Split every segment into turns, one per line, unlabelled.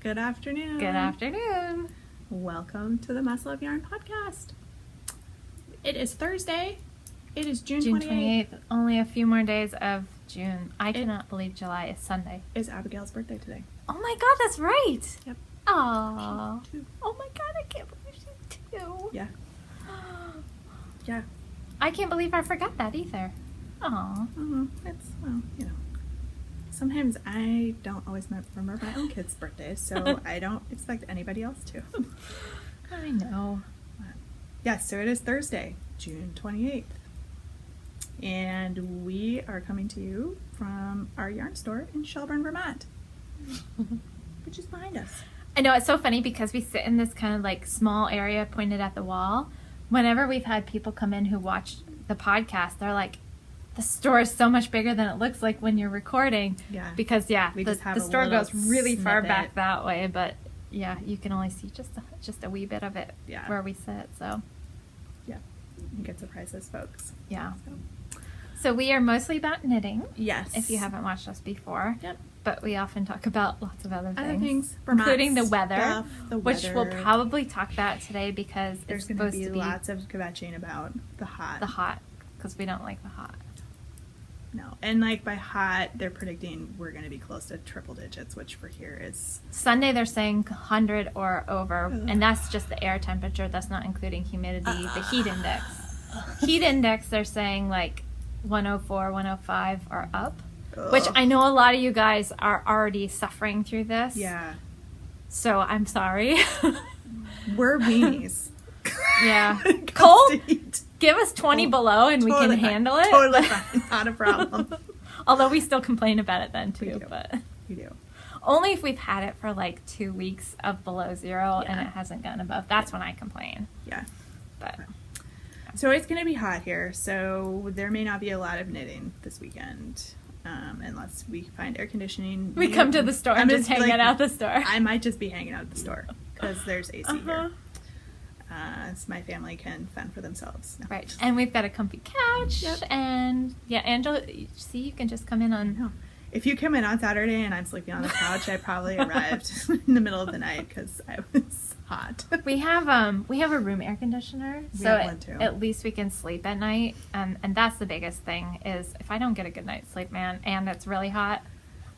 Good afternoon.
Good afternoon.
Welcome to the Muscle of Yarn podcast. It is Thursday. It is June 28th.
Only a few more days of June. I cannot believe July is Sunday.
It's Abigail's birthday today.
Oh my god, that's right.
Yep.
Aww.
She's 2.
Oh my god, I can't believe she's 2.
Yeah. Yeah.
I can't believe I forgot that either. Aww.
It's, well, you know. Sometimes I don't always remember my own kids' birthdays, so I don't expect anybody else to.
I know.
Yes, so it is Thursday, June 28th. And we are coming to you from our yarn store in Shelburne, Vermont, which is behind us.
I know, it's so funny because we sit in this kind of like small area pointed at the wall. Whenever we've had people come in who watch the podcast, they're like, the store is so much bigger than it looks like when you're recording.
Yeah.
Because, the store goes really far
snippet.
back that way, but yeah, you can only see just a wee bit of it where we sit, so.
Yeah, you get surprises, folks.
Yeah. So we are mostly about knitting.
Yes.
If you haven't watched us before.
Yep.
But we often talk about lots of other things.
Vermont
including the weather,
stuff,
which we'll probably talk about today because
there's
it's supposed
to
to
be
be
lots of kvetching about the hot.
the hot, because we don't like the hot.
No, and like by hot, they're predicting we're going to be close to triple digits, which for here is...
Sunday they're saying 100 or over, and that's just the air temperature. That's not including humidity, the heat index. Heat index, they're saying like 104, 105 or up, which I know a lot of you guys are already suffering through this.
Yeah.
So I'm sorry.
We're weenies.
Yeah. Cold?
Heat.
Give us 20 below and
Totally
we can
fine.
handle it.
Totally fine. Not a problem.
Although we still complain about it then
We
too.
do.
But
You do.
only if we've had it for like 2 weeks of below zero and
Yeah.
it hasn't gotten above. That's when I complain.
Yeah.
But
So it's going to be hot here, so there may not be a lot of knitting this weekend, unless we find air conditioning.
we come to the store and just hang out the store.
I might just be hanging out at the store because there's AC here. So my family can fend for themselves. No.
Right. And we've got a comfy couch.
Yep.
And yeah, Angela, see, you can just come in on.
No. If you come in on Saturday and I'm sleeping on the couch, I probably arrived in the middle of the night because I was hot.
We have a room air conditioner, so
have one too.
At least we can sleep at night. And that's the biggest thing is if I don't get a good night's sleep, man, and it's really hot.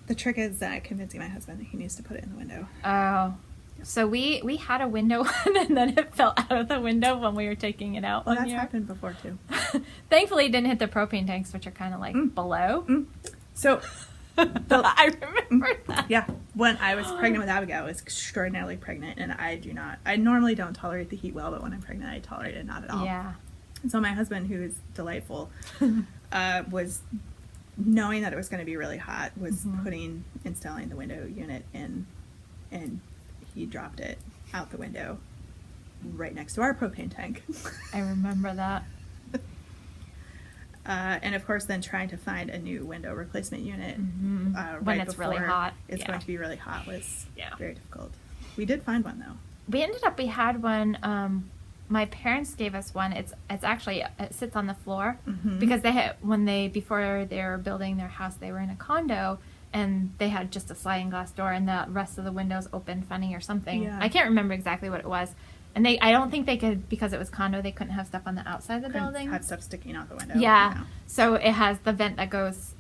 The trick is convincing my husband that he needs to put it in the window.
Oh. So we had a window and then it fell out of the window when we were taking it out.
Well,
one
that's
year.
happened before too.
Thankfully, it didn't hit the propane tanks, which are kind of like below.
So,
I remember that.
yeah, when I was pregnant with Abigail, I was extraordinarily pregnant, and I normally don't tolerate the heat well, but when I'm pregnant, I tolerate it not at all.
Yeah.
And so my husband, who is delightful, was knowing that it was going to be really hot, was installing the window unit in, and he dropped it out the window right next to our propane tank.
I remember that.
And of course, then trying to find a new window replacement unit
When
right
it's
before
really hot.
it's going to be really hot was
Yeah.
very difficult. We did find one though.
We had one. My parents gave us one. It sits on the floor because before they were building their house, they were in a condo and they had just a sliding glass door and the rest of the windows opened funny or something.
Yeah.
I can't remember exactly what it was. And I don't think they could, because it was condo, they couldn't have stuff on the outside of the building.
Have stuff sticking out the window.
Yeah.
You know.
So it has the vent that goes,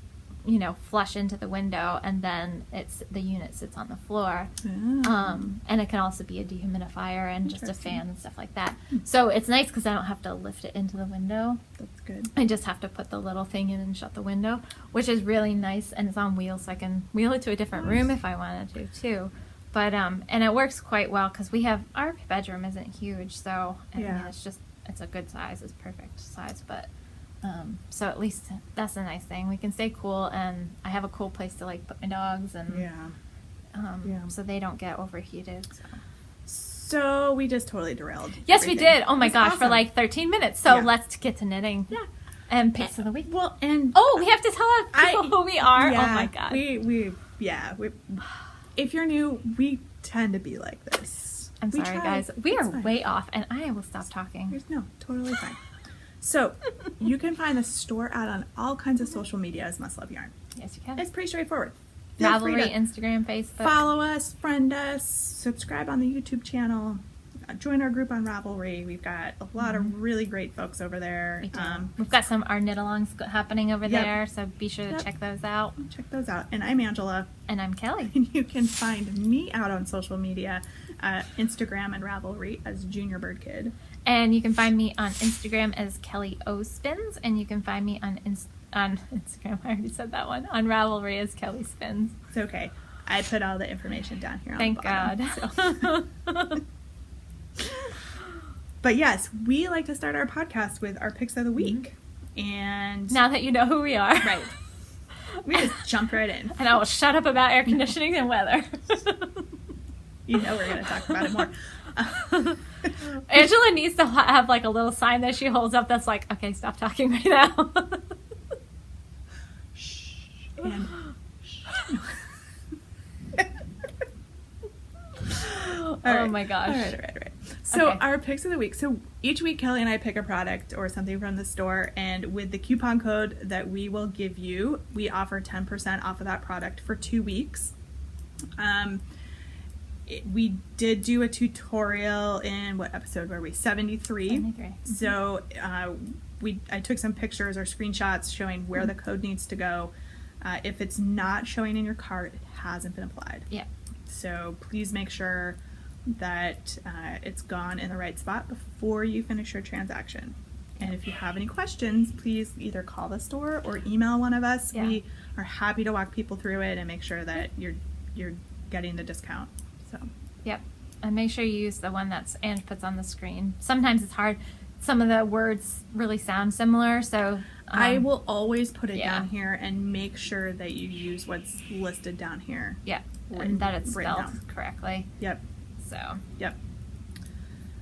flush into the window, and then the unit sits on the floor. And it can also be a dehumidifier and just a fan and stuff like that. So it's nice because I don't have to lift it into the window.
That's good.
I just have to put the little thing in and shut the window, which is really nice, and it's on wheels, so I can wheel it to a different room if I wanted to too. But and it works quite well because our bedroom isn't huge, so I mean, it's a good size, it's perfect size. But so at least that's a nice thing. We can stay cool, and I have a cool place to like put my dogs, and so they don't get overheated.
So we just totally derailed.
Yes,
everything.
we did. Oh my
It's
awesome. For
awesome.
like 13 minutes. So
Yeah.
let's get to knitting.
Yeah.
And picks of the week.
Well, and
we have to tell people who we are.
Yeah,
Oh my god.
We if you're new, we tend to be like this.
I'm
We
sorry,
try.
guys. We
It's
are
fine.
way off, and I will stop talking.
No, totally fine. So, you can find the store out on all kinds of social media as Must Love Yarn.
Yes, you can.
It's pretty straightforward. feel free
Ravelry,
to
Instagram, Facebook.
follow us, friend us, subscribe on the YouTube channel, join our group on Ravelry. We've got a lot of really great folks over there.
We do. We've got some our knit-alongs happening over
Yep.
there, so be sure to check those out.
Check those out. And I'm Angela.
And I'm Kelly.
And you can find me out on social media, Instagram and Ravelry as Junior Bird Kid.
And you can find me on Instagram as Kelly O Spins, and you can find me on Instagram. I already said that one. On Ravelry as Kelly Spins.
It's okay. I put all the information down here on
Thank
the bottom.
God.
So. But yes, we like to start our podcast with our picks of the week. And
Now that you know who we are.
right. We just jump right in.
And I will shut up about air conditioning and weather.
You know we're going to talk about it more.
Angela needs to have like a little sign that she holds up that's like, okay, stop talking right now.
Shh. And shh.
Oh my gosh.
All right. So
Okay.
our picks of the week. So each week Kelly and I pick a product or something from the store, and with the coupon code that we will give you, we offer 10% off of that product for 2 weeks. We did do a tutorial in what episode were we? 73.
73.
So I took some pictures or screenshots showing where the code needs to go. If it's not showing in your cart, it hasn't been applied.
Yeah.
So please make sure that it's gone in the right spot before you finish your transaction. And if you have any questions, please either call the store or email one of us.
Yeah.
We are happy to walk people through it and make sure that you're getting the discount. So
Yep. And make sure you use the one that's Ange puts on the screen. Sometimes it's hard. Some of the words really sound similar, so
I will always put it
yeah.
down here and make sure that you use what's listed down here.
yeah,
written-
and that it's
written
spelled
down.
correctly.
Yep.
So
Yep.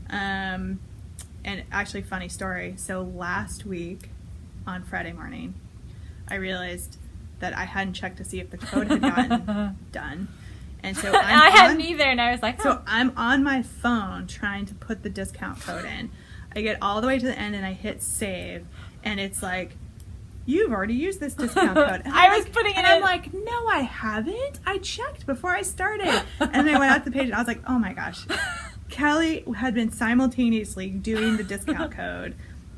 And actually, funny story. So last week on Friday morning, I realized that I hadn't checked to see if the code had gotten done. And so
I hadn't either, and I was like,
So I'm on my phone trying to put the discount code in. I get all the way to the end and I hit save, and it's like, you've already used this discount code. And
I was putting it
and
in.
I'm like, no, I haven't. I checked before I started. And then I went out to the page and I was like, oh my gosh. Kelly had been simultaneously doing the discount code,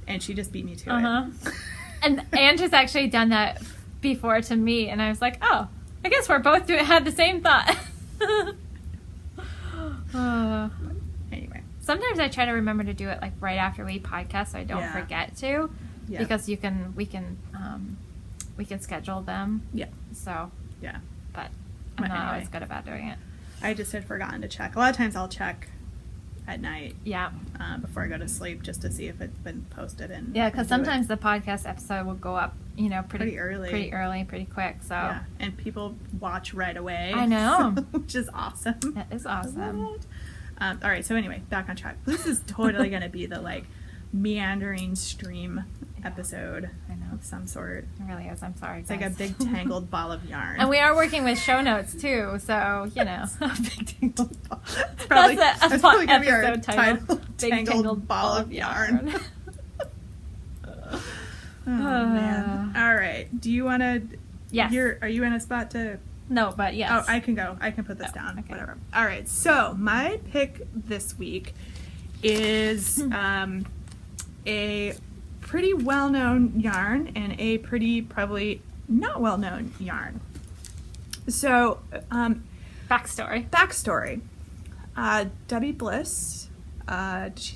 and she just beat me to it.
And Ange has actually done that before to me, and I was like, oh, I guess we're both had the same thought.
Anyway.
Sometimes I try to remember to do it like right after we podcast, so I don't
Yeah.
forget to,
Yeah.
because we can schedule them.
Yeah.
So,
Yeah.
but
But
I'm not
anyway.
always good about doing it.
I just had forgotten to check. A lot of times I'll check at night
Yeah,
before I go to sleep just to see if it's been posted. And
yeah, because
do it.
sometimes the podcast episode will go up,
Pretty early.
pretty quick. So
Yeah, and people watch right away.
I know.
Which is awesome.
that is awesome.
All right, so anyway, back on track. This is totally going to be the meandering stream episode
I know.
of some sort.
It really is. I'm sorry.
It's like a big tangled ball of yarn.
And we are working with show notes too, so you know.
Big tangled ball. It's probably,
That's
probably gonna be our
episode title. Big
tangled ball of yarn. Oh man! All right. Do you want to?
Yes.
Are you in a spot to?
No, but yes.
Oh, I can go. I can put this
Oh,
down.
okay.
Whatever. All right. So my pick this week is a pretty well-known yarn and a pretty probably not well-known yarn. So
Backstory.
Debbie Bliss. Did she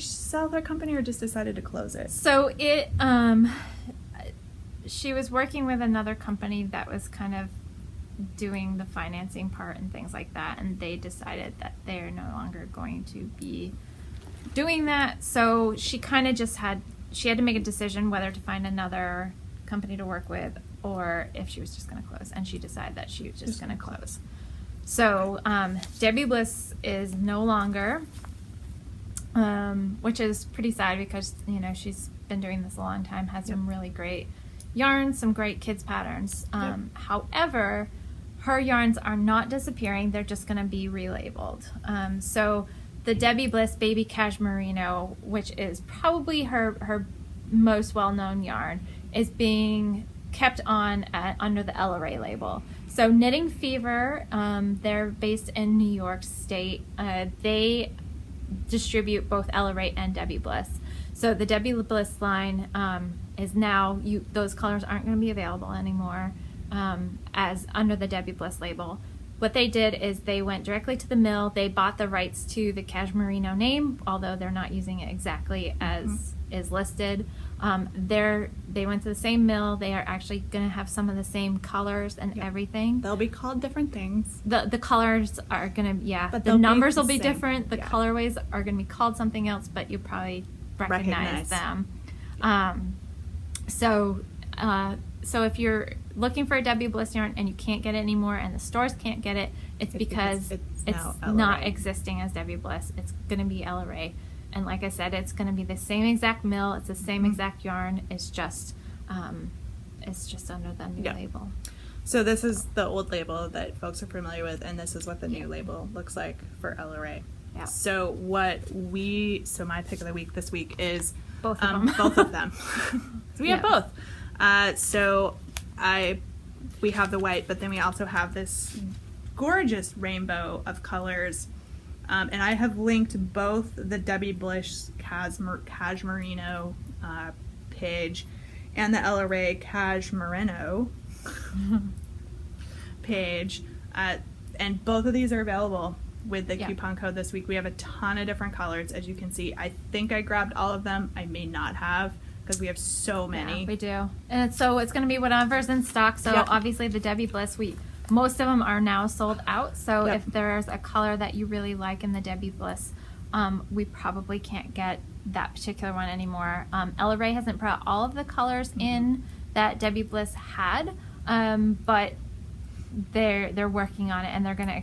sell their company or just decided to close it?
So it she was working with another company that was kind of doing the financing part and things like that, and they decided that they're no longer going to be doing that. So she kind of just had to make a decision whether to find another company to work with or if she was just going to close, and she decided that she was just going to close. So Debbie Bliss is no longer, which is pretty sad because she's been doing this a long time, has some really great yarns, some great kids patterns. However, her yarns are not disappearing, they're just going to be relabeled. So the Debbie Bliss Baby Cashmerino, which is probably her most well-known yarn, is being kept on under the LRA label. So Knitting Fever, they're based in New York State. They distribute both LRA and Debbie Bliss. So the Debbie Bliss line is now, those colors aren't going to be available anymore as under the Debbie Bliss label. What they did is they went directly to the mill. They bought the rights to the Cashmerino name, although they're not using it exactly as is listed. They went to the same mill. They are actually going to have some of the same colors and everything.
They'll be called different things.
The colors are going to,
But
the numbers will be
same.
different. The colorways are going to be called something else, but you'll probably recognize them. So if you're looking for a Debbie Bliss yarn and you can't get it anymore and the stores can't get it, it's because it's not existing as Debbie Bliss. It's going to be LRA. And like I said, it's going to be the same exact mill. It's the same exact yarn. It's just under the new label.
So this is the old label that folks are familiar with, and this is what the new label looks like for LRA.
Yeah.
So my pick of the week this week is
both of them.
Both of them. So we have both. We have the white, but then we also have this gorgeous rainbow of colors. And I have linked both the Debbie Bliss Cashmerino page and the LRA Cashmerino page. And both of these are available with the coupon code this week. We have a ton of different colors, as you can see. I think I grabbed all of them. I may not have, because we have so many.
Yeah, we do. And it's going to be whatever's in stock. So obviously the Debbie Bliss, most of them are now sold out. So if there's a color that you really like in the Debbie Bliss, we probably can't get that particular one anymore. LRA hasn't brought all of the colors in that Debbie Bliss had, but they're working on it, and they're going to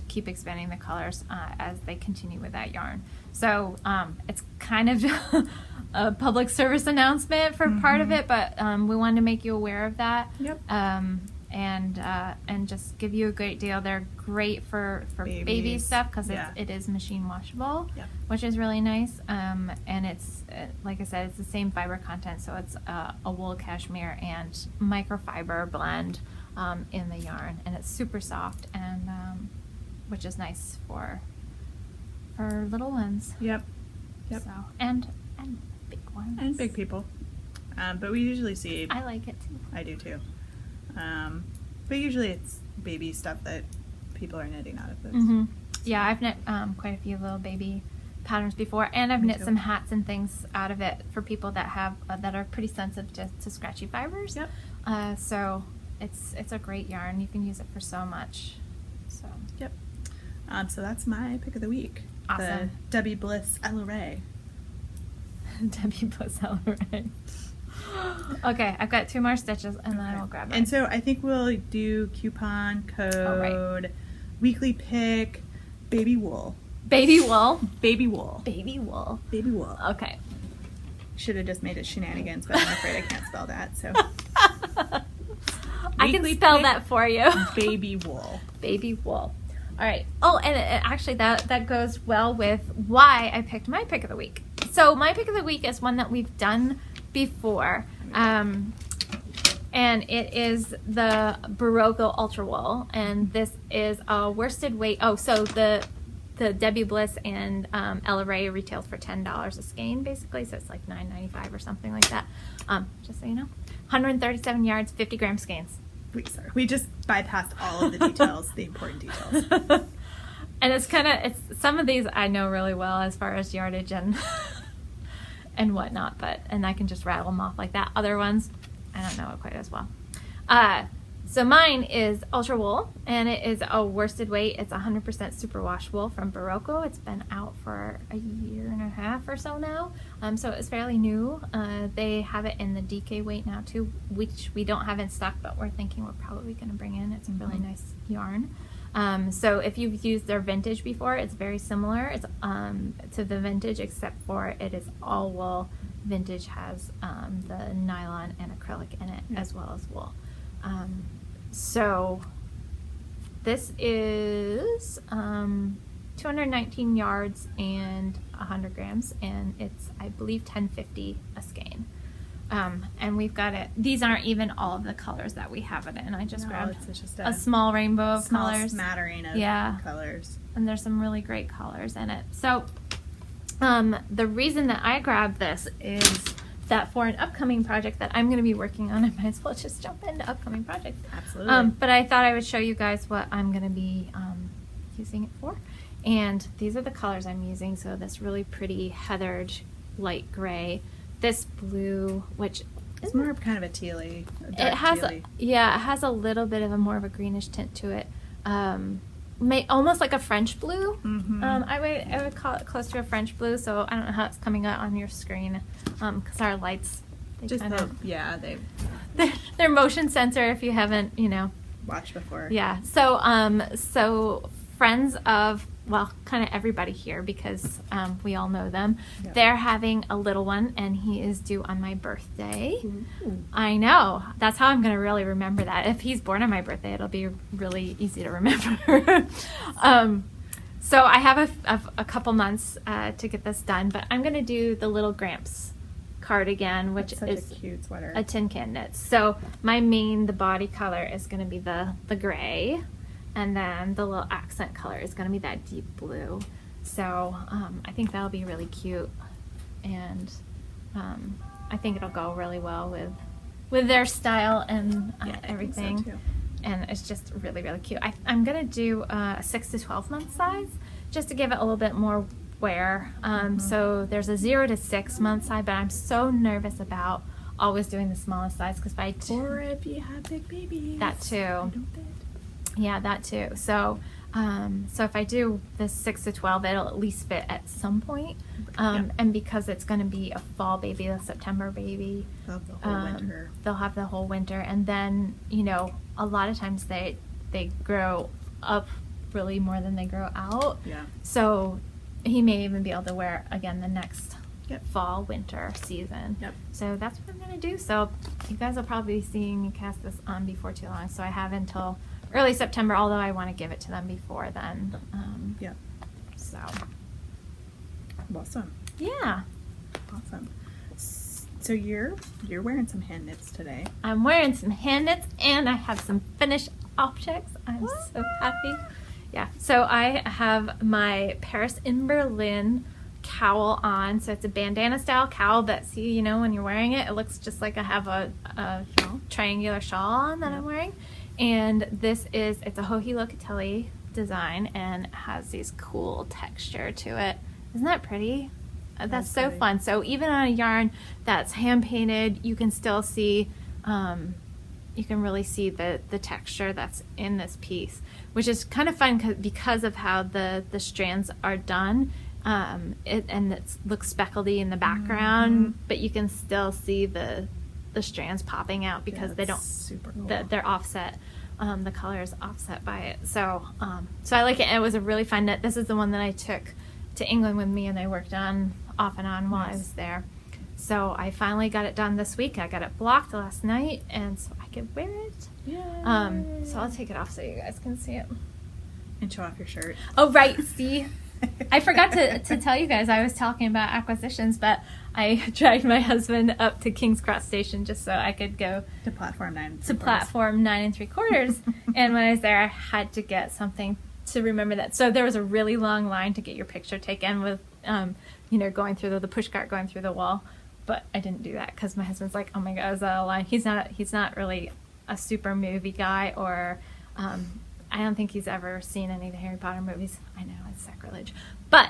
keep expanding the colors as they continue with that yarn. So it's kind of a public service announcement for part of it, but we wanted to make you aware of that. And just give you a great deal. They're great for baby stuff because it is machine washable, which is really nice. And it's like I said, it's the same fiber content, so it's a wool cashmere and microfiber blend in the yarn, and it's super soft, and which is nice for little ones. So and big ones
and big people. But we usually see.
I like it too.
I do too. But usually it's baby stuff that people are knitting out of this.
Yeah, I've knit quite a few little baby patterns before, and I've knit some hats and things out of it for people that have that are pretty sensitive to scratchy fibers. So it's a great yarn. You can use it for so much. So
so that's my pick of the week.
Awesome.
The Debbie Bliss LRA.
Debbie Bliss LRA. Okay, I've got 2 more stitches, and then we'll grab it.
And so I think we'll do coupon code, weekly pick, baby wool.
Baby wool.
Baby wool.
Baby wool.
Baby wool.
Okay.
Should have just made it shenanigans, but I'm afraid I can't spell that. So
I can spell that for you.
Baby wool.
Baby wool. All right. Oh, and actually that goes well with why I picked my pick of the week. So my pick of the week is one that we've done before, and it is the Berroco Ultra Wool, and this is a worsted weight. Oh, so the Debbie Bliss and LRA retails for $10 a skein, basically, so it's like $9.95 or something like that. Just so you know, 137 yards, 50 gram skeins.
We just bypassed all of the details, the important details.
And it's some of these I know really well as far as yardage and and whatnot, and I can just rattle them off like that. Other ones, I don't know it quite as well. So mine is Ultra Wool, and it is a worsted weight. It's 100% superwash wool from Berroco. It's been out for a year and a half or so now, so it's fairly new. They have it in the DK weight now too, which we don't have in stock, but we're thinking we're probably going to bring in. It's a really nice yarn. So if you've used their vintage before, it's very similar. It's to the vintage, except for it is all wool. Vintage has the nylon and acrylic in it, as well as wool. So this is 219 yards and 100 grams, and it's, I believe, $10.50 a skein. And we've got it. These aren't even all of the colors that we have it in. I just grabbed
it's just
a small rainbow of
small
colors.
smattering of colors.
And there's some really great colors in it. So the reason that I grabbed this is that for an upcoming project that I'm going to be working on, I might as well just jump into upcoming projects.
Absolutely.
But I thought I would show you guys what I'm going to be using it for. And these are the colors I'm using. So this really pretty heathered light gray, this blue, which
it's more of kind of a tealy.
It has a little bit of a more of a greenish tint to it. Almost like a French blue.
Mm-hmm.
I would call it close to a French blue. So I don't know how it's coming out on your screen because our lights they're motion sensor if you haven't
watched before.
Yeah. So friends of kind of everybody here because we all know them. Yep. They're having a little one and he is due on my birthday. Ooh. I know. That's how I'm going to really remember that. If he's born on my birthday, it'll be really easy to remember. So I have a couple months to get this done, but I'm going to do the Little Gramps cardigan, which is
a cute sweater.
A tin can knit. So the body color is going to be the gray. And then the little accent color is going to be that deep blue. So I think that'll be really cute. And I think it'll go really well with their style and everything.
I think so too.
And it's just really, really cute. I'm going to do a 6 to 12 month size just to give it a little bit more wear. So there's a 0 to 6 month size, but I'm so nervous about always doing the smallest size because
or if you have big babies.
That too. Yeah, that too. So if I do the 6 to 12, it'll at least fit at some point. And because it's going to be a fall baby, a September baby,
they'll have the whole winter.
They'll have the whole winter. And then, a lot of times they grow up really more than they grow out.
Yeah.
So he may even be able to wear again the next fall, winter season.
Yep.
So that's what I'm going to do. So you guys will probably be seeing me cast this on before too long. So I have until early September, although I want to give it to them before then. So.
Awesome.
Yeah.
Awesome. So you're wearing some hand knits today.
I'm wearing some hand knits and I have some finished objects. I'm so happy. Yeah. So I have my Paris in Berlin cowl on. So it's a bandana style cowl that when you're wearing it, it looks just like I have a triangular shawl on that I'm wearing. And it's a Joji Locatelli design and it has these cool texture to it. Isn't that pretty? That's so pretty. Fun. So even on a yarn that's hand painted, you can still see, you can really see the texture that's in this piece, which is kind of fun because of how the strands are done. It looks speckledy in the background, but you can still see the strands popping out because they don't.
Super cool.
They're offset. The color is offset by it. So I like it. And it was a really fun knit. This is the one that I took to England with me and I worked on off and on while I was there. So I finally got it done this week. I got it blocked last night, and so I could wear it.
Yay.
So I'll take it off so you guys can see it.
And show off your shirt.
Oh, right. See? I forgot to tell you guys I was talking about acquisitions, but I dragged my husband up to King's Cross Station just so I could go
to platform 9
3/4. And when I was there, I had to get something to remember that. So there was a really long line to get your picture taken with, going through the push cart going through the wall. But I didn't do that because my husband's like, oh my God, is that a line? He's not really a super movie guy, or I don't think he's ever seen any of the Harry Potter movies. I know, it's sacrilege. But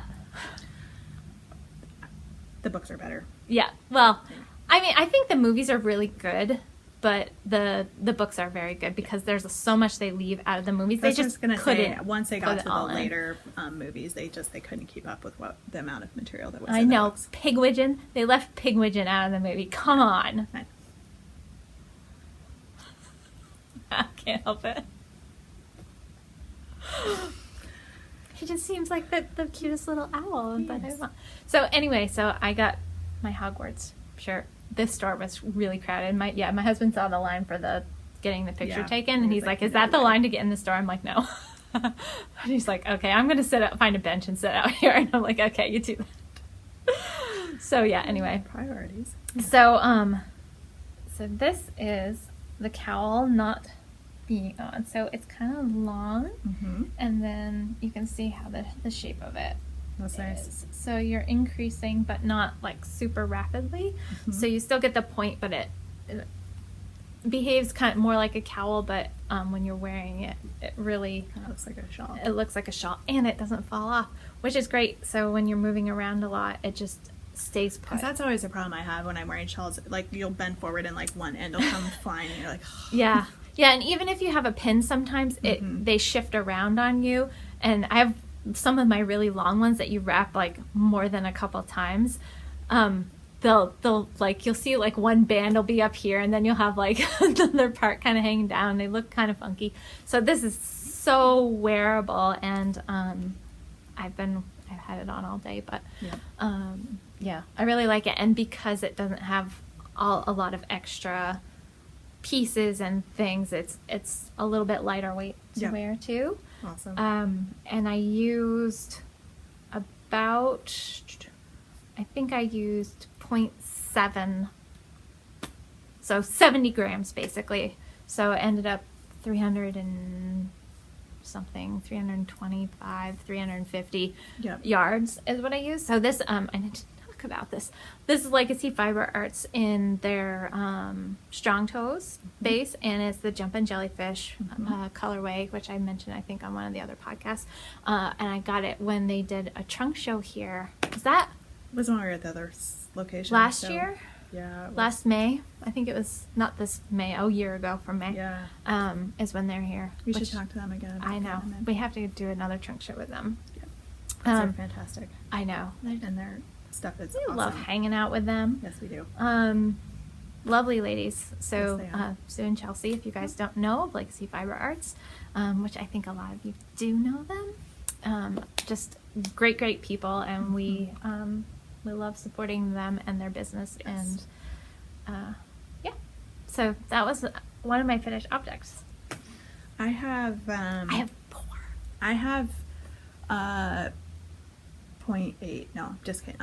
the books are better.
Yeah. Well, I mean, I think the movies are really good, but the books are very good because there's so much they leave out of the movies. They just couldn't.
Once they got to the later movies, they couldn't keep up with the amount of material that was.
I know. Pigwidgeon. They left Pigwidgeon out of the movie. Come on. I can't help it. He just seems like the cutest little owl. Yes. So anyway, so I got my Hogwarts shirt. This store was really crowded. My husband saw the line for getting the picture taken, and he's like, "Is that the line to get in the store?" I'm like, "No." And he's like, "Okay, I'm gonna find a bench and sit out here." And I'm like, "Okay, you do that." So yeah. Anyway,
priorities.
So So this is the cowl not being on. So it's kind of long, and then you can see how the shape of it
That's nice.
is. So you're increasing, but not like super rapidly. So you still get the point, but it behaves kind of more like a cowl, but when you're wearing it, it really
It looks like a shawl.
it looks like a shawl, and it doesn't fall off, which is great. So when you're moving around a lot, it just stays put.
Because that's always a problem I have when I'm wearing shawls. Like, you'll bend forward and, like, one end will come flying, and you're like,
Yeah, and even if you have a pin, sometimes they shift around on you. And I have some of my really long ones that you wrap like more than a couple times. They'll like, you'll see like one band will be up here, and then you'll have like another part kind of hanging down. They look kind of funky. So this is so wearable, and I've had it on all day, but yeah, I really like it. And because it doesn't have a lot of extra pieces and things, it's a little bit lighter weight to wear too.
awesome.
And I used about, I think I used 0.7, so 70 grams basically. So it ended up 300 and something, 325, 350 yards is what I used. So this, I need to talk about this. This is Legacy Fiber Arts in their Strong Toes base, and it's the Jumpin' Jellyfish colorway, which I mentioned I think on one of the other podcasts. And I got it when they did a trunk show here. Was that
was when we were at the other location.
last year?
Yeah.
Last May? I think it was not this May, a year ago from May.
Yeah.
Is when they're here.
We should talk to them again.
I know. We have to do another trunk show with them.
They're fantastic.
I know.
And their stuff is
We
awesome.
love hanging out with them.
Yes, we do.
Lovely ladies. So
Yes, they are.
Sue and Chelsea, if you guys don't know of Legacy Fiber Arts, which I think a lot of you do know them, just great people, and we love supporting them and their business.
Yes.
And so that was one of my finished objects.
I have
4.
I have 0.8. No, just kidding.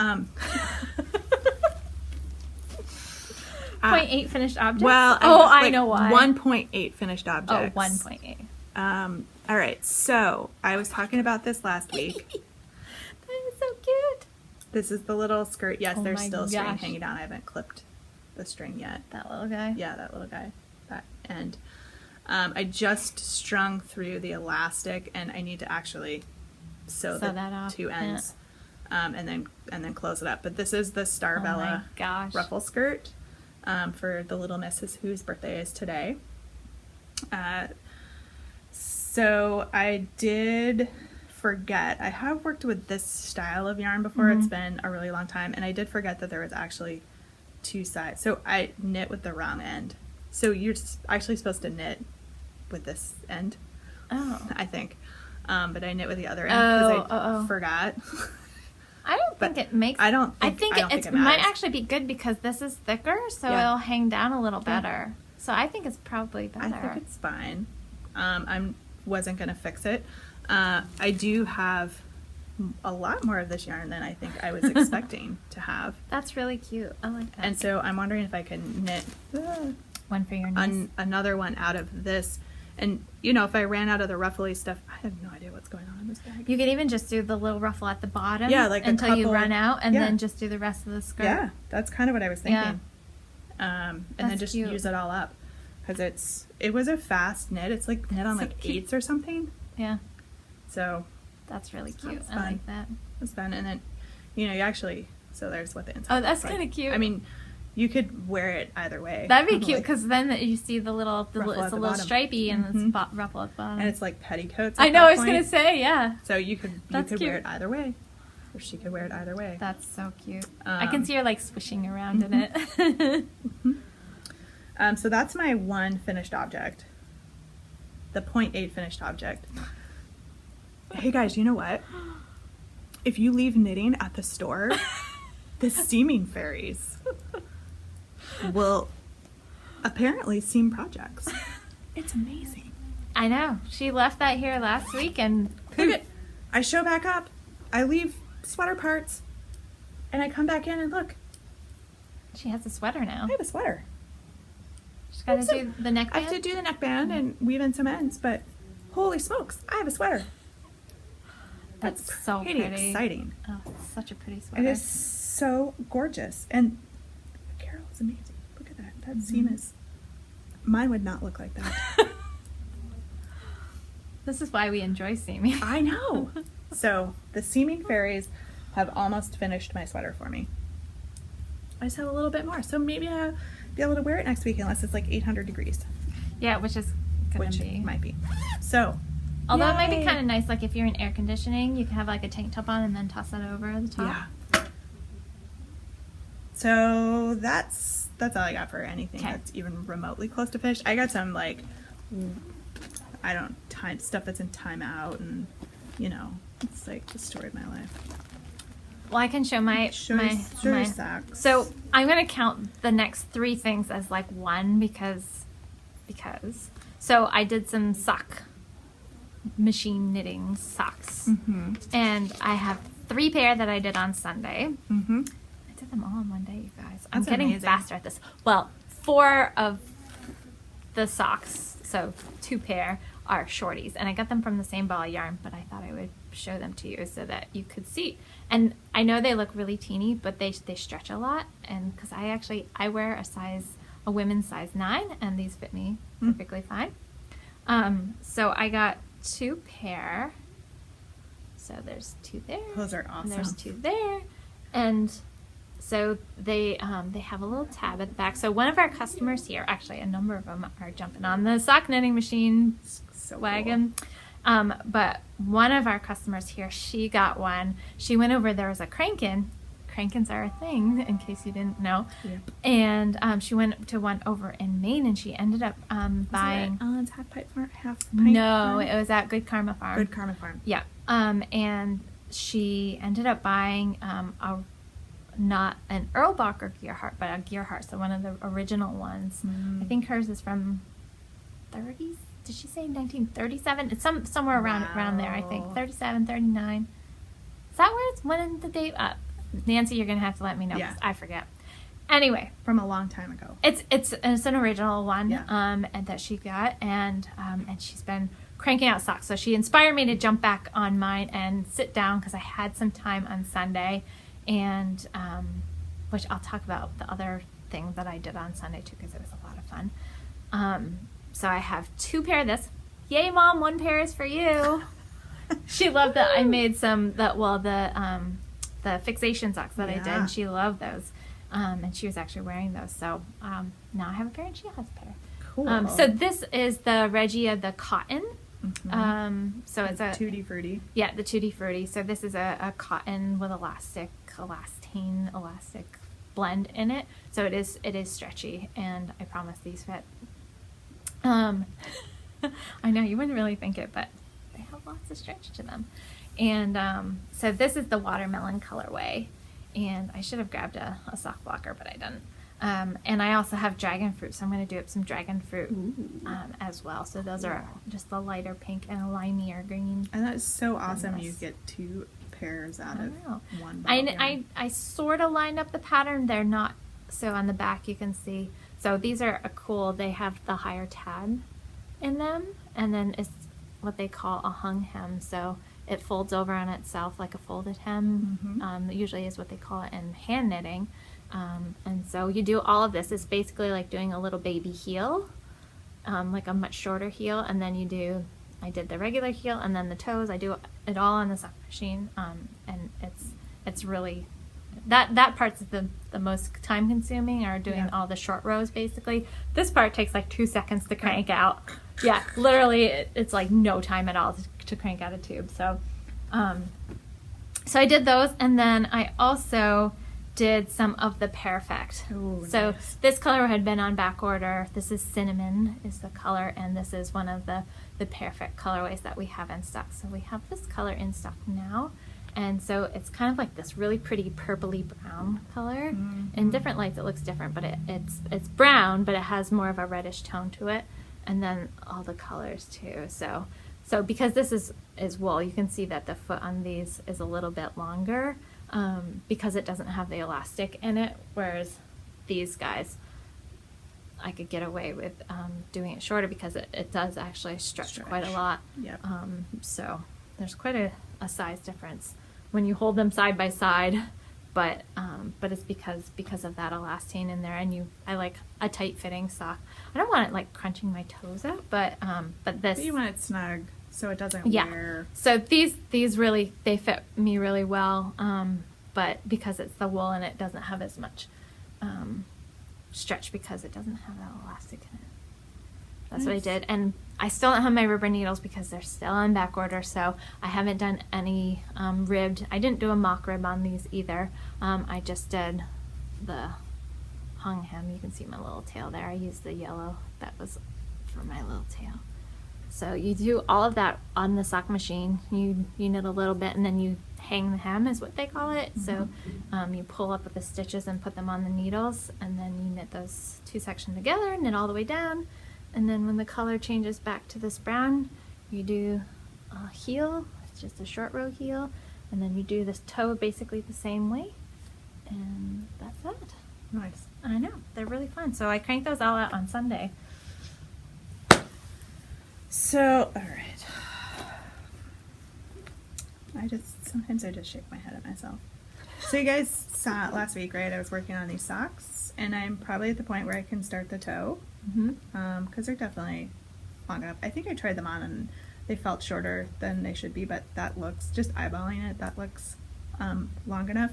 0.8 finished objects?
Well,
I know why.
1.8 finished objects.
1.8.
All right. So I was talking about this last week.
That is so cute.
This is the little skirt. Yes,
Oh
there's
my
still string
gosh.
hanging down. I haven't clipped the string yet.
That little guy.
Yeah, that little guy. That end. I just strung through the elastic, and I need to actually sew the
that off.
two ends, and then close it up. But this is the Star
Oh my
Bella
gosh.
ruffle skirt for the little missus whose birthday is today. So I did forget. I have worked with this style of yarn before. It's been a really long time, and I did forget that there was actually two sides. So I knit with the wrong end. So you're actually supposed to knit with this end, I think. But I knit with the other end because I forgot.
I don't think it makes.
I don't
I
think
think
it
it might
matters.
actually be good because this is thicker, so
Yeah.
it'll hang down a little better. So I think it's probably better.
I think it's fine. I wasn't going to fix it. I do have a lot more of this yarn than I think I was expecting to have.
That's really cute. I like that.
And so I'm wondering if I can knit
one for your niece.
another one out of this. And, you know, if I ran out of the ruffly stuff, I have no idea what's going on in this bag.
You could even just do the little ruffle at the bottom.
Yeah, like a
until you
couple-
run out, and
yeah.
then just do the rest of the skirt.
Yeah, that's kind of what I was thinking.
Yeah.
And then
That's
just
cute.
use it all up. Because it was a fast knit. It's like knit on
So
like
cute.
eighths or something.
Yeah,
So
that's really
Sounds
cute. I
fun.
like that.
it was fun. And then, you know, you actually, so there's what the inside
Oh, that's
looks like.
kinda cute.
I mean, you could wear it either way.
That'd be cute
Like,
because then you see the little,
Ruffle at
it's a
the
little
bottom.
stripey and
Mhm.
it's ruffle at the bottom.
and it's like petticoats.
I
at
know.
that
I was gonna
point.
say, yeah.
So you could
That's
wear
cute.
it either way, or she could wear it either way.
That's so cute. I can see her like swishing around in
Mm-hmm.
it.
So that's my one finished object. The 0.8 finished object. Hey guys, you know what? If you leave knitting at the store, the steaming fairies will apparently seam projects. It's amazing.
I know. She left that here last week and
Look at, I show back up, I leave sweater parts, and I come back in and look,
she has a sweater now.
I have a sweater.
Gotta
So,
do the neckband?
I have to do the neckband and weave in some ends, but holy smokes, I have a sweater.
That's so pretty.
Exciting.
Oh, it's such a pretty sweater.
It is so gorgeous. And Carol is amazing. Look at that. That seam is... Mine would not look like that.
This is why we enjoy seaming.
I know. So the seaming fairies have almost finished my sweater for me. I just have a little bit more. So maybe I'll be able to wear it next week unless it's like 800 degrees.
Yeah, which is gonna
Which
be.
it might be. So...
Although it might be
yay.
kind of nice, like if you're in air conditioning, you can have like a tank top on and then toss it over the top.
Yeah. So that's all I got for anything
Okay.
that's even remotely close to finished. I got some like stuff that's in timeout, and it's like the story of my life.
Well, I can show my
Show
my
your socks.
So I'm gonna count the next 3 things as like one because. So I did some sock machine knitting socks, and I have 3 pair that I did on Sunday.
Mm-hmm.
I did them all in one day, you guys. I'm
That's
getting
amazing.
faster at this. Well, 4 of the socks, so 2 pair, are shorties, and I got them from the same ball of yarn, but I thought I would show them to you so that you could see. And I know they look really teeny, but they stretch a lot, and because I wear a women's size 9, and these fit me perfectly fine. So I got 2 pair. So there's 2 there.
Those are awesome.
And there's 2 there, and so they have a little tab at the back. So one of our customers here, actually a number of them are jumping on the sock knitting machine
So
wagon. But one of our customers here, she got one. She went over. There was a crankin. Crankins are a thing, in case you didn't know.
Yep.
And she went to one over in Maine, and she ended up buying.
Alan's half pint farm.
No,
farm?
it was at Good Karma Farm.
Good Karma Farm.
Yeah. And she ended up buying not an Erlbacher Gearhart, but a Gearhart, so one of the original ones. I think hers is from 30s. Did she say 1937? It's somewhere around there, I think.
Wow.
37, 39. Is that where it's when the date up? Nancy, you're gonna have to let me know.
Yeah.
'Cause I forget. Anyway,
From a long time ago.
it's an original one,
Yeah.
and that she got, and she's been cranking out socks. So she inspired me to jump back on mine and sit down because I had some time on Sunday, and which I'll talk about the other thing that I did on Sunday too because it was a lot of fun. So I have 2 pair of this. Yay, Mom! 1 pair is for you. She loved that I made the fixation socks that I did,
Yeah.
and she loved those. And she was actually wearing those. So now I have a pair and she has a pair.
Cool.
So this is the Regia, the cotton. So it's a
Tutti Frutti.
yeah, the Tutti Frutti. So this is a cotton with elastane blend in it. So it is stretchy, and I promise these fit. I know you wouldn't really think it, but they have lots of stretch to them. And so this is the watermelon colorway, and I should have grabbed a sock blocker, but I didn't. And I also have dragon fruit, so I'm going to do up some dragon fruit as well. So those are just the lighter pink and a limier green.
And that is so awesome.
Goodness.
You get 2 pairs out
I
of
know.
one ball of yarn.
I sort of lined up the pattern. They're not, so on the back you can see. So these are cool. They have the higher tab in them, and then it's what they call a hung hem. So it folds over on itself like a folded hem. Usually is what they call it in hand knitting. And so you do all of this. It's basically like doing a little baby heel, like a much shorter heel, and then I did the regular heel and then the toes. I do it all on the sock machine, and it's really that part's the most time consuming, or doing all the short rows basically. This part takes like 2 seconds to crank out. Yeah, literally it's like no time at all to crank out a tube. So I did those, and then I also did some of the Perfect.
Ooh,
So
nice.
this color had been on back order. This is Cinnamon is the color, and this is one of the Perfect colorways that we have in stock. So we have this color in stock now, and so it's kind of like this really pretty purpley brown color. In different lights it looks different, but it's brown, but it has more of a reddish tone to it, and then all the colors too. So because this is wool, you can see that the foot on these is a little bit longer, because it doesn't have the elastic in it, whereas these guys I could get away with doing it shorter because it does actually stretch quite a lot.
Yep.
So there's quite a size difference when you hold them side by side, but it's because of that elastane in there, and I like a tight fitting sock. I don't want it like crunching my toes out, but this.
But you want it snug so it doesn't wear.
So these really, they fit me really well, but because it's the wool and it doesn't have as much stretch because it doesn't have that elastic in it. That's what I did. And I still don't have my rubber needles because they're still on back order, so I haven't done any ribbed. I didn't do a mock rib on these either. I just did the hung hem. You can see my little tail there. I used the yellow. That was for my little tail. So you do all of that on the sock machine. You knit a little bit and then you hang the hem is what they call it. So you pull up with the stitches and put them on the needles, and then you knit those two sections together, knit all the way down, and then when the color changes back to this brown, you do a heel. It's just a short row heel, and then you do this toe basically the same way, and that's it.
Nice.
I know, they're really fun. So I cranked those all out on Sunday.
So, all right. Sometimes I just shake my head at myself. So you guys saw it last week, right? I was working on these socks, and I'm probably at the point where I can start the toe, because they're definitely long enough. I think I tried them on and they felt shorter than they should be, but that looks, just eyeballing it, that looks long enough.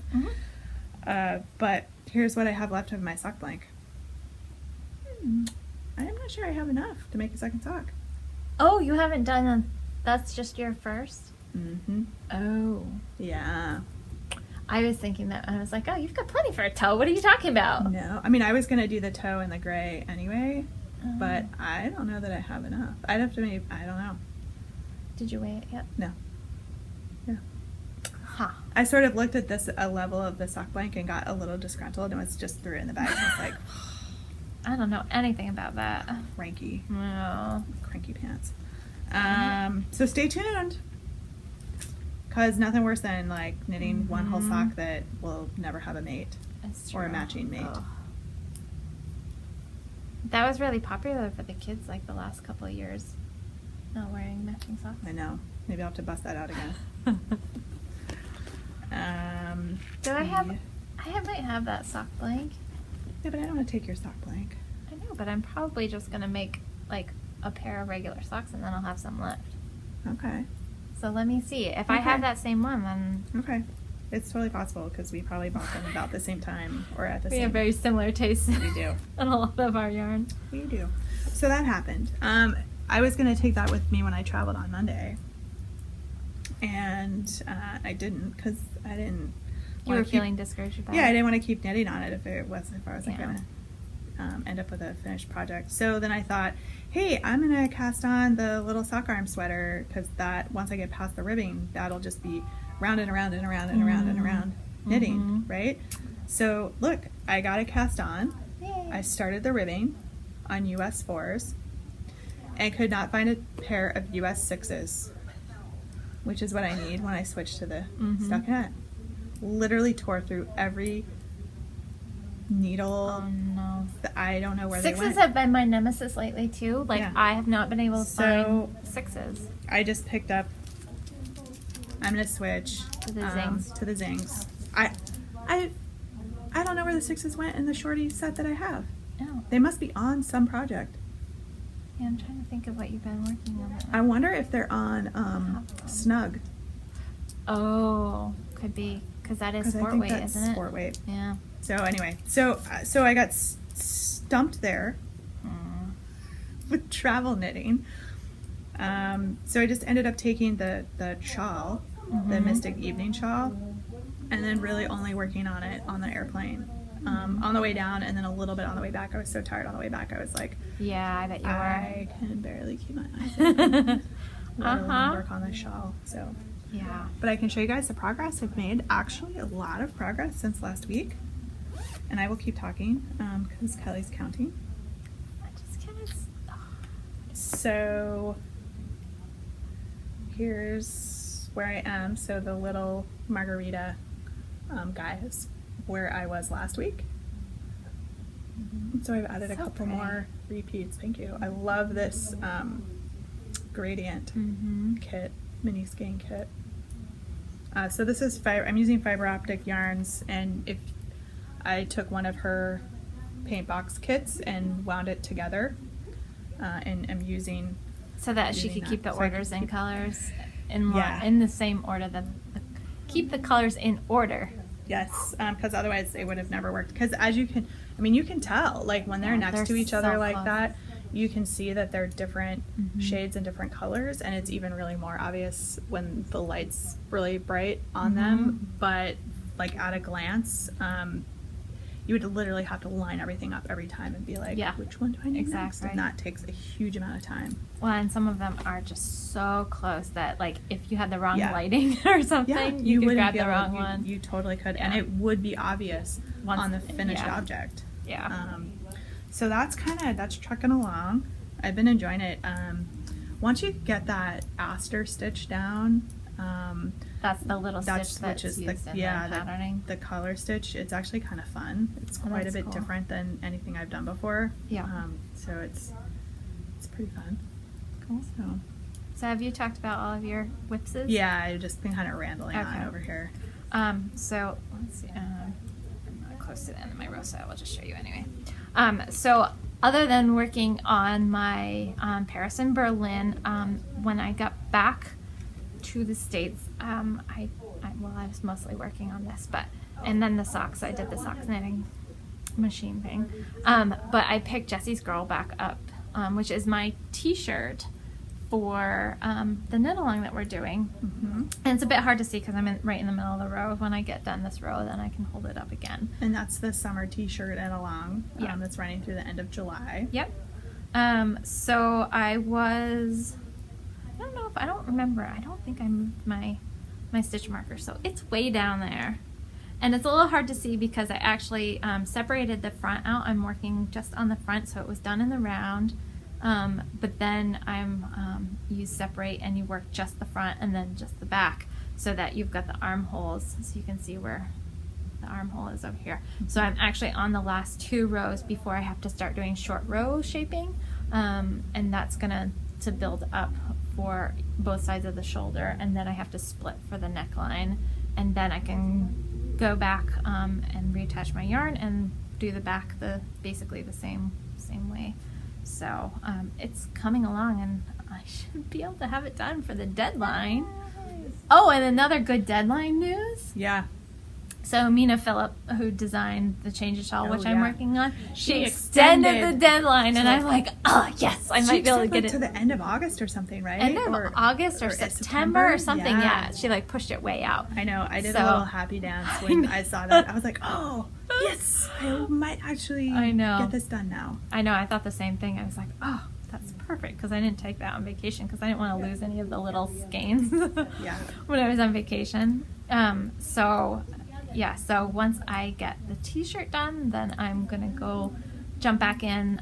But here's what I have left of my sock blank. I'm not sure I have enough to make a second sock.
Oh, you haven't done that's just your first? Oh.
Yeah.
I was thinking that, I was like, oh, you've got plenty for a toe. What are you talking about?
No. I mean, I was going to do the toe and the gray anyway, but I don't know that I have enough. I'd have to maybe, I don't know.
Did you weigh it yet?
No. Yeah.
Huh.
I sort of looked at this, a level of the sock blank, and got a little disgruntled and was just threw it in the bag. I was like,
I don't know anything about that.
cranky.
No.
Cranky pants. So stay tuned. Because nothing worse than like knitting one whole sock that will never have a mate.
That's true.
Or a matching mate.
Oh. That was really popular for the kids like the last couple of years. Not wearing matching socks.
I know. Maybe I'll have to bust that out again.
Do I might have that sock blank.
Yeah, but I don't want to take your sock blank.
I know, but I'm probably just going to make like a pair of regular socks and then I'll have some left.
Okay.
So let me see. If I have that same one, then...
Okay. It's totally possible because we probably bought them about the same time or at the same...
We have very similar tastes.
We do.
On a lot of our yarn.
We do. So that happened. I was going to take that with me when I traveled on Monday. And I didn't because I didn't...
You were feeling discouraged about it?
Yeah, I didn't want to keep knitting on it if I wasn't going to end up with a finished project. So then I thought, hey, I'm going to cast on the little sock arm sweater because that, once I get past the ribbing, that'll just be round and around and around and around and around knitting, right? So look, I got it cast on.
Yay.
I started the ribbing on US 4s and could not find a pair of US 6s, which is what I need when I switch to the stockinette. Literally tore through every needle.
Oh no.
I don't know where they went.
Sixes have been my nemesis lately too. Like I have not been able to find sixes.
I just picked up, I'm going to switch
to the zings.
To the zings. I don't know where the sixes went in the shorty set that I have.
Oh.
They must be on some project.
Yeah, I'm trying to think of what you've been working on.
I wonder if they're on Snug.
Oh, could be. Because that is sport weight, isn't it?
Sport weight.
Yeah.
So anyway, so I got stumped there with travel knitting. So I just ended up taking the shawl, the Mystic Evening Shawl, and then really only working on it on the airplane. On the way down and then a little bit on the way back. I was so tired on the way back. I was like,
yeah, I bet you were.
I can barely keep my eyes open. Work on the shawl. So
yeah.
But I can show you guys the progress I've made. Actually, a lot of progress since last week. And I will keep talking because Kelly's counting.
I just can't.
So here's where I am. So the little margarita guy is where I was last week. So I've added a
So
couple
pretty.
more repeats. Thank you. I love this gradient kit, mini skein kit. So this is I'm using fiber optic yarns, and if I took one of her paint box kits and wound it together, and I'm using
So that she
using
could keep the
that. So I
orders
can
in
keep-
colors in
Yeah.
in the same order. Keep the colors in order.
yes, because otherwise it would have never worked. Because as you can, I mean, you can tell like when they're
Yeah,
next
they're
to each other
so
like
close.
that, you can see that they're different
Mhm.
shades and different colors, and it's even really more obvious when the light's really bright on
Mhm.
them. But like at a glance, you would literally have to line everything up every time and be like,
Yeah.
which one do I need next?
Exactly.
And that takes a huge amount of time.
Well, and some of them are just so close that, like, if you had the wrong
Yeah.
lighting or something,
Yeah,
you could
wouldn't
grab
be
the
able-
wrong
you-
one.
You totally could, and
Yeah.
it would be obvious
Once-
on the finished
yeah.
object.
Yeah.
So that's trucking along. I've been enjoying it. Once you get that aster stitch down,
That's the little
that's
stitch that's
which is
used
the
in
yeah
the patterning.
the color stitch. It's actually kind of fun. It's
Oh,
quite a
that's
bit
cool.
different than anything I've done before.
Yeah.
So it's pretty fun.
Cool. So have you talked about all of your whipses?
Yeah, I've just been kind of rambling on
Okay.
over here.
So let's see. I'm not close to the end of my row, so I will just show you anyway. So other than working on my Paris and Berlin, when I got back to the States, I was mostly working on this, and then the socks. I did the socks knitting machine thing. But I picked Jessie's Girl back up, which is my T-shirt for the knit along that we're doing. And it's a bit hard to see because I'm right in the middle of the row. When I get done this row, then I can hold it up again.
And that's the summer T-shirt and along.
Yeah.
That's running through the end of July.
Yep. So I don't remember. I don't think I moved my stitch marker. So it's way down there. And it's a little hard to see because I actually separated the front out. I'm working just on the front, so it was done in the round. But then you separate and you work just the front and then just the back so that you've got the armholes, so you can see where the armhole is over here. So I'm actually on the last 2 rows before I have to start doing short row shaping, and that's gonna to build up for both sides of the shoulder, and then I have to split for the neckline, and then I can go back and reattach my yarn and do the back basically the same way. So it's coming along, and I should be able to have it done for the deadline. Oh, and another good deadline news.
Yeah.
So Mina Phillip, who designed the Change of Shawl,
Oh,
which I'm
yeah.
working on,
She
she extended the
extended.
deadline, and
So-
I'm like, oh yes, I
She
might be able to
said,
get
like,
it
to the end of August or something, right?
end of August or September or something. Yeah, she like pushed it way out.
I know. I did
So-
a little happy dance when I saw that. I was like, oh, yes, I might actually
I know.
get this done now.
I know. I thought the same thing. I was like, oh, that's perfect because I didn't take that on vacation because I didn't want to lose any of the little skeins
Yeah.
when I was on vacation. So once I get the T-shirt done, then I'm gonna go jump back in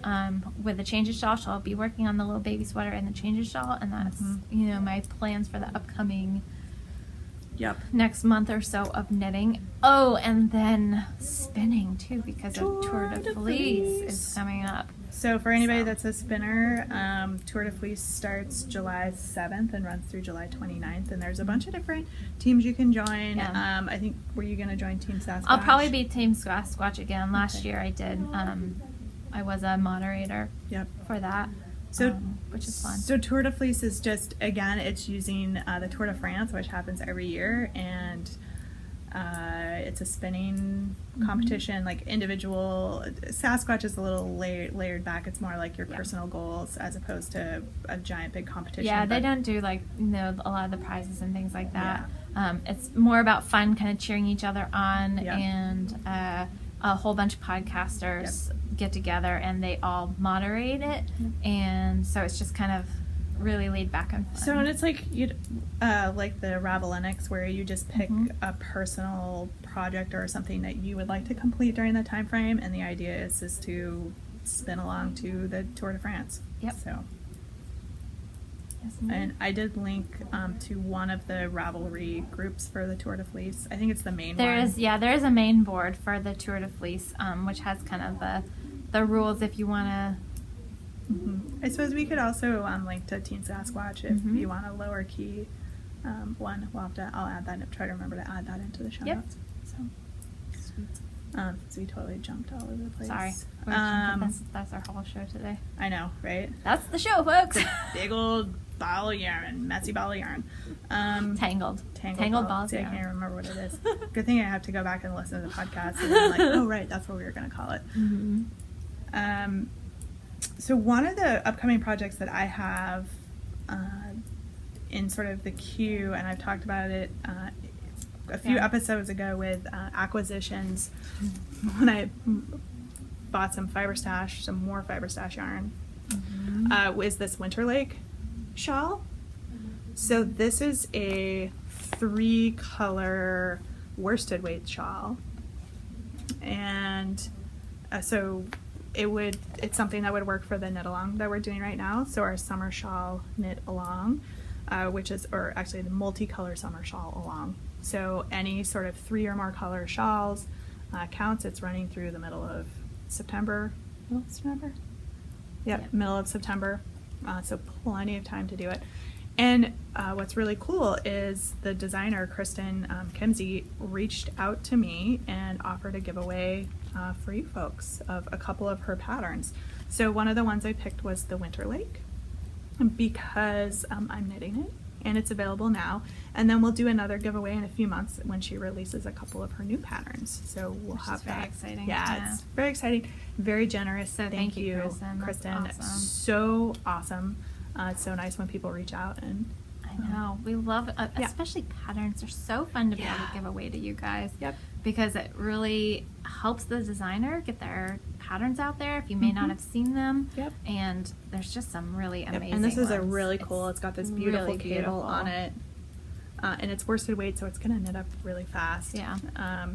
with the Change of Shawl. So I'll be working on the little baby sweater and the Change of Shawl, and that's my plans for the upcoming
Yep.
next month or so of knitting. Oh, and then spinning too because of Tour de Fleece is coming up.
So for anybody
So-
that's a spinner, Tour de Fleece starts July 7th and runs through July 29th, and there's a bunch of different teams you can join.
Yeah.
I think, were you going to join Team Sasquatch?
I'll probably be Team Squatch again. Last
Okay.
year I did. I was a moderator
Yep.
for that.
So,
which is fun.
So Tour de Fleece is just, again, it's using the Tour de France, which happens every year, and it's a spinning competition, like individual. Sasquatch is a little layered back. It's more like your personal goals as opposed to a giant big competition.
Yeah, they
but-
don't do like a lot of the prizes and things like that. It's more about fun, kind of cheering each other on,
Yeah.
and a whole bunch of podcasters get together and they all moderate it, and so it's just kind of really laid back and fun.
So, and it's like like the Ravelinics, where you just pick a personal project or something that you would like to complete during that time frame, and the idea is to spin along to the Tour de France.
Yep.
So,
Yes,
and I did link to one of the Ravelry groups for the Tour de Fleece. I think it's the main
there
one.
is a main board for the Tour de Fleece, which has kind of the the rules if you want to.
I suppose we could also link to Teen Sasquatch if
Mhm.
you want a lower key one. I'll add that. Try to remember to add that into the show
Yep.
notes. So so we totally jumped all over the place.
Sorry, that's our whole show today.
I know, right?
That's the show, folks.
Big old ball of yarn, messy ball of yarn.
Tangled balls.
See, I
of yarn.
can't remember what it is. Good thing I have to go back and listen to the podcast. And I'm like, oh right, that's what we were going to call it.
Mm-hmm.
So one of the upcoming projects that I have in sort of the queue, and I've talked about it a few episodes ago with acquisitions, when I bought some more fiber stash yarn, was this Winter Lake shawl. So this is a 3-color worsted weight shawl, and so it's something that would work for the knit along that we're doing right now. So our summer shawl knit along, or actually the multicolor summer shawl along. So any sort of 3 or more color shawls counts. It's running through the middle of September. Yep, middle of September. So plenty of time to do it. And what's really cool is the designer, Kristen Kimsey, reached out to me and offered a giveaway for you folks of a couple of her patterns. So one of the ones I picked was the Winter Lake, because I'm knitting it and it's available now. And then we'll do another giveaway in a few months when she releases a couple of her new patterns. So we'll have that.
Very exciting.
Yeah, it's very exciting, very generous.
So thank you, Kristen. That's awesome.
So awesome. It's so nice when people reach out and.
I know. We love it, especially patterns. They're so fun to be able to give away to you guys.
Yep.
Because it really helps the designer get their patterns out there if you may not have seen them.
Yep.
And there's just some really amazing
And this is a
ones.
really cool. It's got this beautiful
really
cable on it. And it's worsted weight, so it's going to knit up really fast.
Yeah.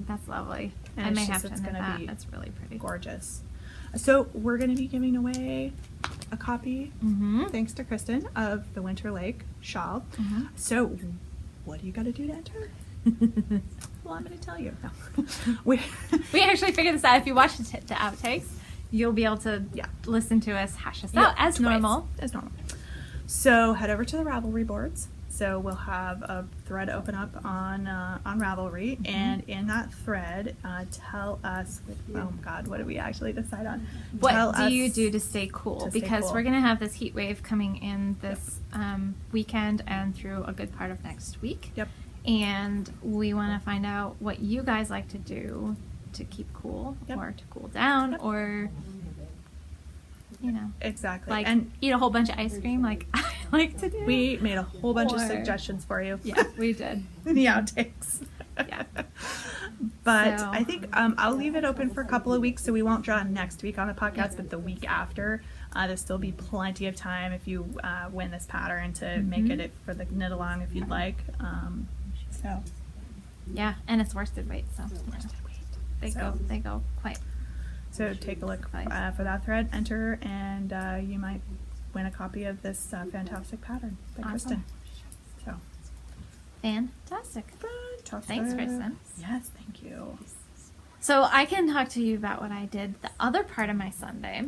That's lovely.
And
I may
it's
have
just-
to
it's
knit
gonna
that.
be
That's really pretty.
Gorgeous. So we're going to be giving away a copy, thanks to Kristen, of the Winter Lake shawl. So what do you got to do to enter? Well, I'm going to tell you. No.
We actually figured this out. If you watch the outtakes, you'll be able to listen to us hash this out as normal.
As normal. So head over to the Ravelry boards. So we'll have a thread open up on Ravelry, and in that thread, tell us. Oh God, what did we actually decide on?
What do you do to stay cool?
To stay
Because
cool.
we're going to have this heat wave coming in this weekend and through a good part of next week.
Yep.
And we want to find out what you guys like to do to keep cool or to cool down or,
Exactly.
like
And
eat a whole bunch of ice cream like I like to do.
we made a whole bunch of
Or-
suggestions for you.
Yeah, we did.
In the outtakes.
Yeah.
But
So-
I think I'll leave it open for a couple of weeks, so we won't draw next week on the podcast, but the week after. There'll still be plenty of time if you win this pattern to make it for the knit along if you'd like. So
Yeah, and it's worsted weight, so they
So-
go quite.
So take a look
Nice.
for that thread, enter, and you might win a copy of this fantastic pattern by
Awesome.
Kristen. So
Fantastic.
fantastic.
Thanks, Kristen.
Yes, thank you.
So I can talk to you about what I did the other part of my Sunday,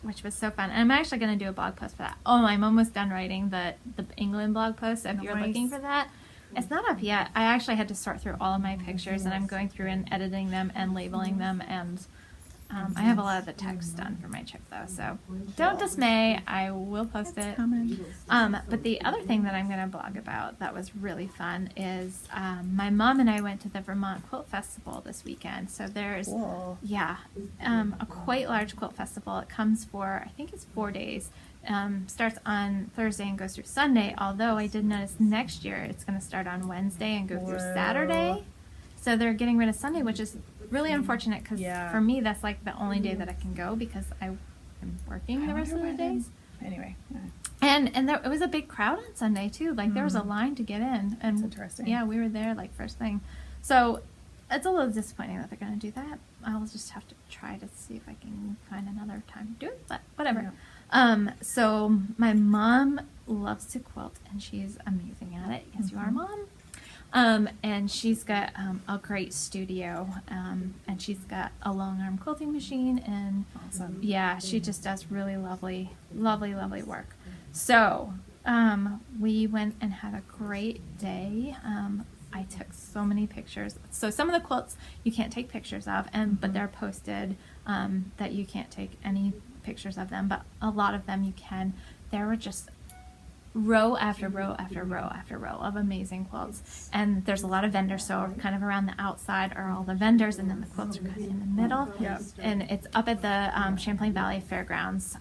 which was so fun. And I'm actually going to do a blog post for that. Oh, I'm almost done writing the England blog post. So if you're
Nice.
looking for that, it's not up yet. I actually had to sort through all of my pictures, and I'm going through and editing them and labeling them. And I have a lot of the text done for my trip, though. So don't dismay. I will post it.
Coming.
But the other thing that I'm going to blog about that was really fun is my mom and I went to the Vermont Quilt Festival this weekend. So there's,
Cool.
a quite large quilt festival. It comes for, I think it's 4 days. Starts on Thursday and goes through Sunday. Although I did notice next year it's going to start on Wednesday and go through
Whoa.
Saturday. So they're getting rid of Sunday, which is really unfortunate because
Yeah.
for me that's like the only day that I can go because I'm working the rest of the days.
Anyway,
And there, it was a big crowd on Sunday too. Like there was a line to get in, and
That's interesting.
yeah, we were there like first thing. So it's a little disappointing that they're going to do that. I'll just have to try to see if I can find another time to do it, but whatever. So my mom loves to quilt, and she's amazing at it. Yes, you are, Mom. And she's got a great studio, and she's got a long arm quilting machine, and
Awesome.
yeah, she just does really lovely work. So we went and had a great day. I took so many pictures. So some of the quilts you can't take pictures of, but they're posted that you can't take any pictures of them, but a lot of them you can. There were just row after row after row after row of amazing quilts, and there's a lot of vendors, so kind of around the outside are all the vendors, and then the quilts are kind of in the middle.
Yep.
And it's up at the Champlain Valley Fairgrounds,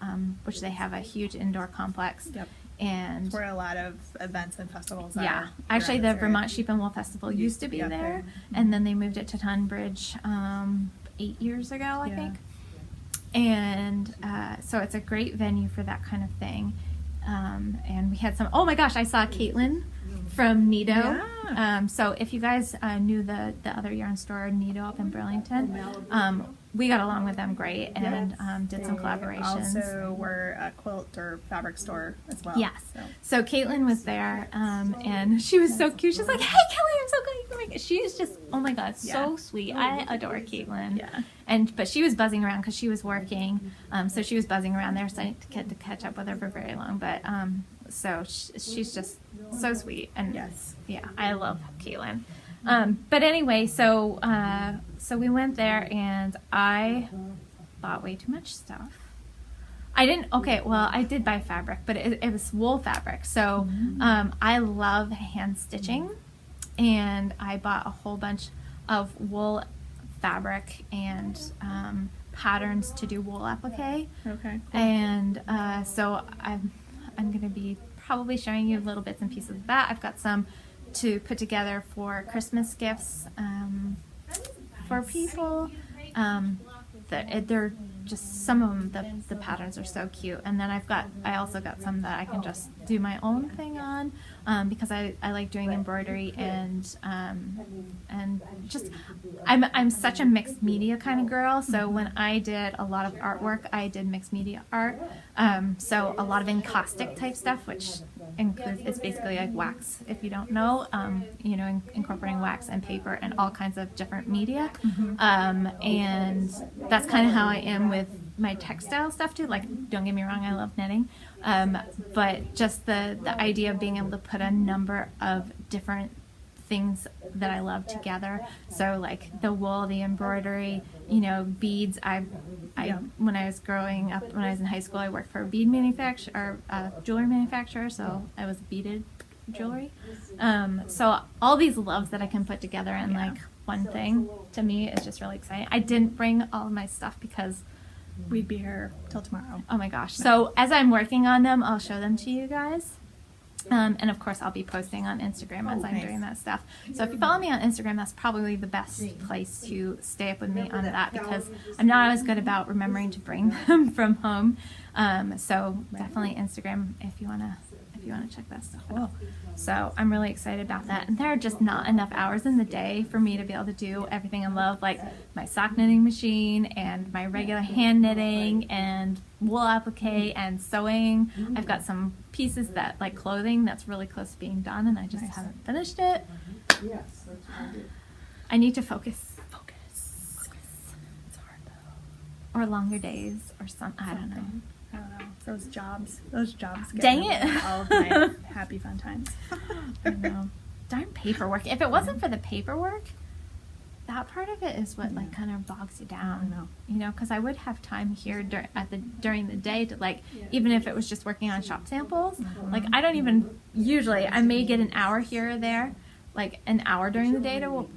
which they have a huge indoor complex.
Yep.
And
Where a lot of events and festivals are.
yeah, actually
around
the
this area.
Vermont Sheep and Wool Festival used to be
Yep.
there, and then they moved it to Tunbridge 8 years ago, I
Yeah.
think. And so it's a great venue for that kind of thing. And we had some, oh my gosh, I saw Caitlin from Nido.
Yeah.
So if you guys knew the other yarn store, Nido up in Burlington, we got along with them great, and did some
They
collaborations.
also were a quilt or fabric store as well.
Yes.
So.
So Caitlin was there, and she was so cute. She's like, "Hey, Kelly, I'm so glad you can make it." She is just, oh my god, so
Yeah.
sweet. I adore Caitlin.
Yeah.
But she was buzzing around because she was working, so she was buzzing around there. So I didn't get to catch up with her for very long, but so she's just so sweet, and
Yes.
yeah, I love Caitlin. But anyway, so we went there, and I bought way too much stuff. I didn't. Okay, well, I did buy fabric, but it was wool fabric. So I love hand stitching, and I bought a whole bunch of wool fabric and patterns to do wool applique.
Okay.
And so I'm going to be probably showing you little bits and pieces of that. I've got some to put together for Christmas gifts for people. They're just, some of them, the patterns are so cute. And then I also got some that I can just do my own thing on, because I like doing embroidery, and just I'm such a mixed media kind of girl. So when I did a lot of artwork, I did mixed media art. So a lot of encaustic type stuff, which includes, it's basically like wax, if you don't know, incorporating wax and paper and all kinds of different media. And that's kind of how I am with my textile stuff too. Like, don't get me wrong, I love knitting, but just the idea of being able to put a number of different things that I love together. So like the wool, the embroidery, beads. When I was growing up, when I was in high school, I worked for a bead manufacturer, jewelry manufacturer. So I was beaded jewelry. So all these loves that I can put together in like one thing, to me is just really exciting. I didn't bring all of my stuff because
We'd be here till tomorrow.
oh my gosh. So as I'm working on them, I'll show them to you guys. And of course, I'll be posting on Instagram as I'm
nice.
doing that stuff. So if you follow me on Instagram, that's probably the best place to stay up with me on that, because I'm not always good about remembering to bring them from home. So definitely Instagram if you wanna check that stuff out. So I'm really excited about that. And there are just not enough hours in the day for me to be able to do everything I love, like my sock knitting machine and my regular hand knitting and wool applique and sewing. I've got some pieces that, like clothing, that's really close to being done, and I just
Nice.
haven't finished it.
Yes, that's right.
I need to focus.
It's hard though.
Or longer days or I don't know.
I don't know. Those jobs get
Dang
in
it.
all of my happy fun times.
I know. Darn paperwork. If it wasn't for the paperwork, that part of it is what like kind of bogs you down.
I know.
Because I would have time here during the day to, like, even if it was just working on shop samples. Like, I don't even usually, I may get an hour here or there, like an hour during the day to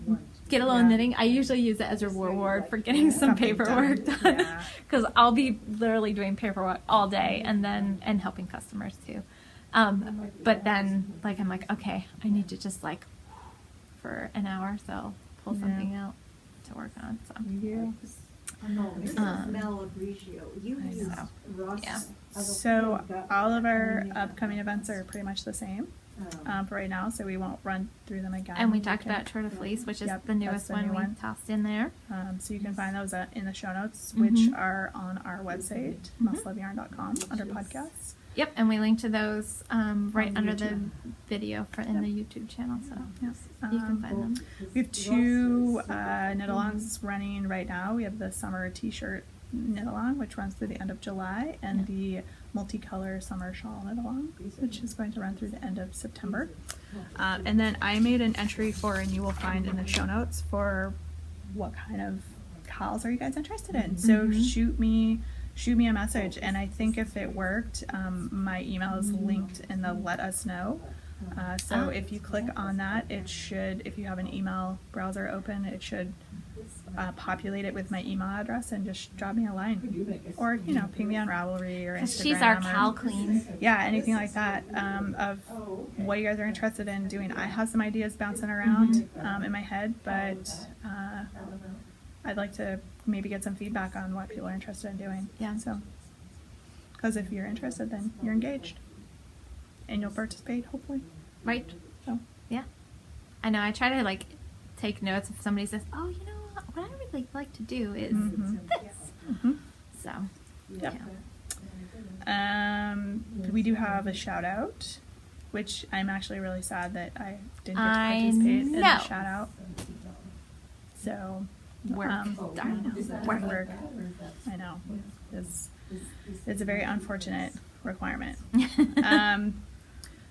get a little knitting. I usually use it as a reward for getting some
Something
paperwork
done.
done,
Yeah.
because I'll be literally doing paperwork all day and helping customers too. But then, like, I'm like, okay, I need to just like for an hour, so pull something out to work on. So
No, it's
Um,
Mel Appreciate. You use
so,
Russ.
yeah.
I don't
So
think that-
all of our upcoming events are pretty much the same. for right now, so we won't run through them again.
And we talked
can-
about Tour de Fleece, which is
Yep,
the newest
that's the
one
new
we
one.
tossed in there.
So you can find those in the show notes, which
Mhm.
are on our website, mustloveyarn.com, under podcasts.
Yep, and we linked to those right
On
under the
YouTube.
video in the YouTube channel, so
Yes.
you can find them.
We have two knit-alongs running right now. We have the summer t-shirt knit-along, which runs through the end of July, and the multicolor summer shawl knit-along, which is going to run through the end of September. And then I made an entry for, and you will find in the show notes, for what kind of cows are you guys interested in. So
Mhm.
shoot me a message, and I think if it worked, my email is linked in the let us know. So if you click on that, it should, if you have an email browser open, it should populate it with my email address and just drop me a line. Or, ping me on Ravelry or Instagram.
Because she's our
or-
cow queen.
Yeah, anything like that, of what you guys are interested in doing. I have some ideas bouncing around in my head, but I'd like to maybe get some feedback on what people are interested in doing.
Yeah.
So, because if you're interested, then you're engaged, and you'll participate, hopefully.
Right?
So,
Yeah. I know, I try to take notes if somebody says, oh, what I really like to do is
Mhm.
this.
mhm.
So,
Yep.
yeah.
We do have a shout out, which I'm actually really sad that I didn't get to
I
participate in the
know.
shout out. So,
Work. Darn.
work. I know. It's a very unfortunate requirement.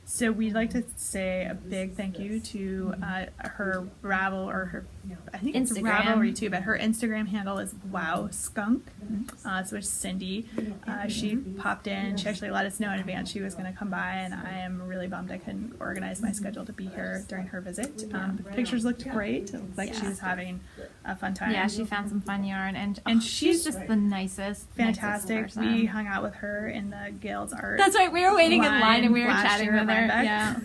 So we'd like to say a big thank you to her Ravel, or her, I think it's
Instagram.
Ravelry too, but her Instagram handle is Wow Skunk. So it's Cindy. She popped in. She actually let us know in advance she was going to come by, and I am really bummed I couldn't organize my schedule to be here during her visit. The pictures looked great. It looked like she was having a fun time.
Yeah, she found some fun yarn, and
And
she's
she's
just the nicest,
fantastic.
nicest person.
We hung out with her in the Gales Art.
That's right. We were waiting in
line
line and we were
last
chatting
year
with
at
her.
Rhinebeck.
Yeah,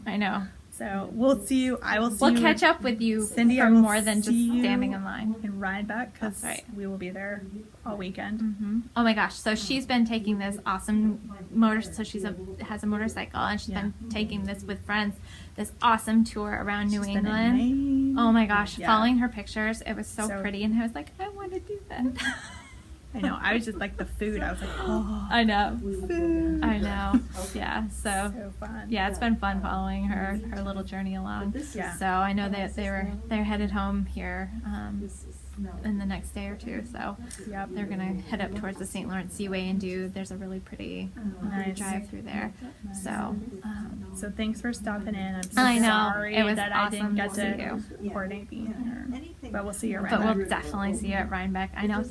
I know.
So we'll see you. I will see
We'll
you.
catch up with you
Cindy, I
for
will
more than just
see you
standing in line.
in Rhinebeck, because
That's right.
we will be there all weekend.
Oh my gosh! So she's been taking this awesome So has a motorcycle, and she's been taking this with friends. This awesome tour around New
She's been in
England.
Maine.
Oh my gosh!
Yeah.
Following her pictures, it was so
So-
pretty, and I was like, I want to do that.
I know. I was just like the food. I was like, oh,
I know.
food.
I know. Yeah. So.
So fun.
Yeah, it's been fun following her little journey along.
Yeah.
So I know that they're headed home here in the next day or two. So
Yep.
they're gonna head up towards the St. Lawrence Seaway and there's a really pretty
Nice.
drive through there. So
So thanks for stopping in. I'm so
I know.
sorry
It was
that I didn't
awesome
get
to
to coordinate being here. But we'll see you
but
around.
we'll definitely see you at Rhinebeck. I know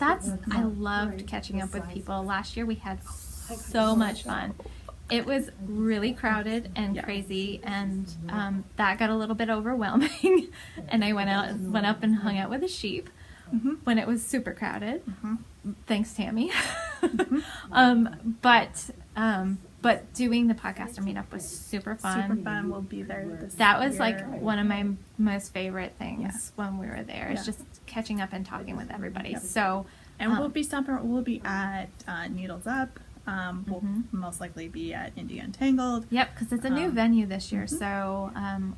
I loved catching up with people. Last year we had so much fun. It was really crowded and
Yeah.
crazy, and that got a little bit overwhelming. And I went up and hung out with the sheep when it was super crowded. Thanks, Tammy. But doing the podcaster meetup was super fun.
Super fun. We'll be there this
That was
year.
like one of my most favorite things
Yeah.
when we were there. It's
Yeah.
just catching up and talking with everybody.
Yep.
So,
And we'll be stopping. We'll be at Needles Up. We'll
Mhm.
most likely be at Indie Untangled.
yep, because it's a new
Um,
venue this year. So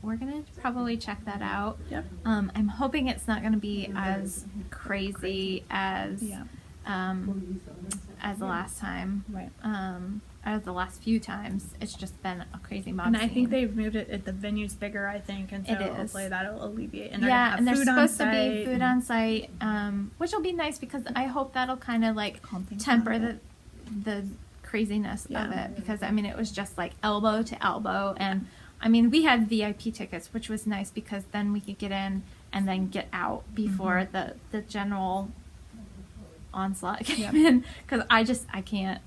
we're gonna probably check that out.
Yep.
I'm hoping it's not gonna be as crazy as
Yeah.
as the last time.
Right.
As the last few times. It's just been a crazy mob
And I
scene.
think they've moved it. The venue's bigger, I think, and so
It is.
hopefully that'll alleviate. And they're
yeah,
gonna have
and there's
food on
supposed to be
site
food
and-
on site, which will be nice because I hope that'll kind of like
Calm things
temper
down.
the craziness of
Yeah.
it, because I mean it was just like elbow to elbow, and I mean we had VIP tickets, which was nice because then we could get in and then get out before the general onslaught came
Yep.
in, because I can't.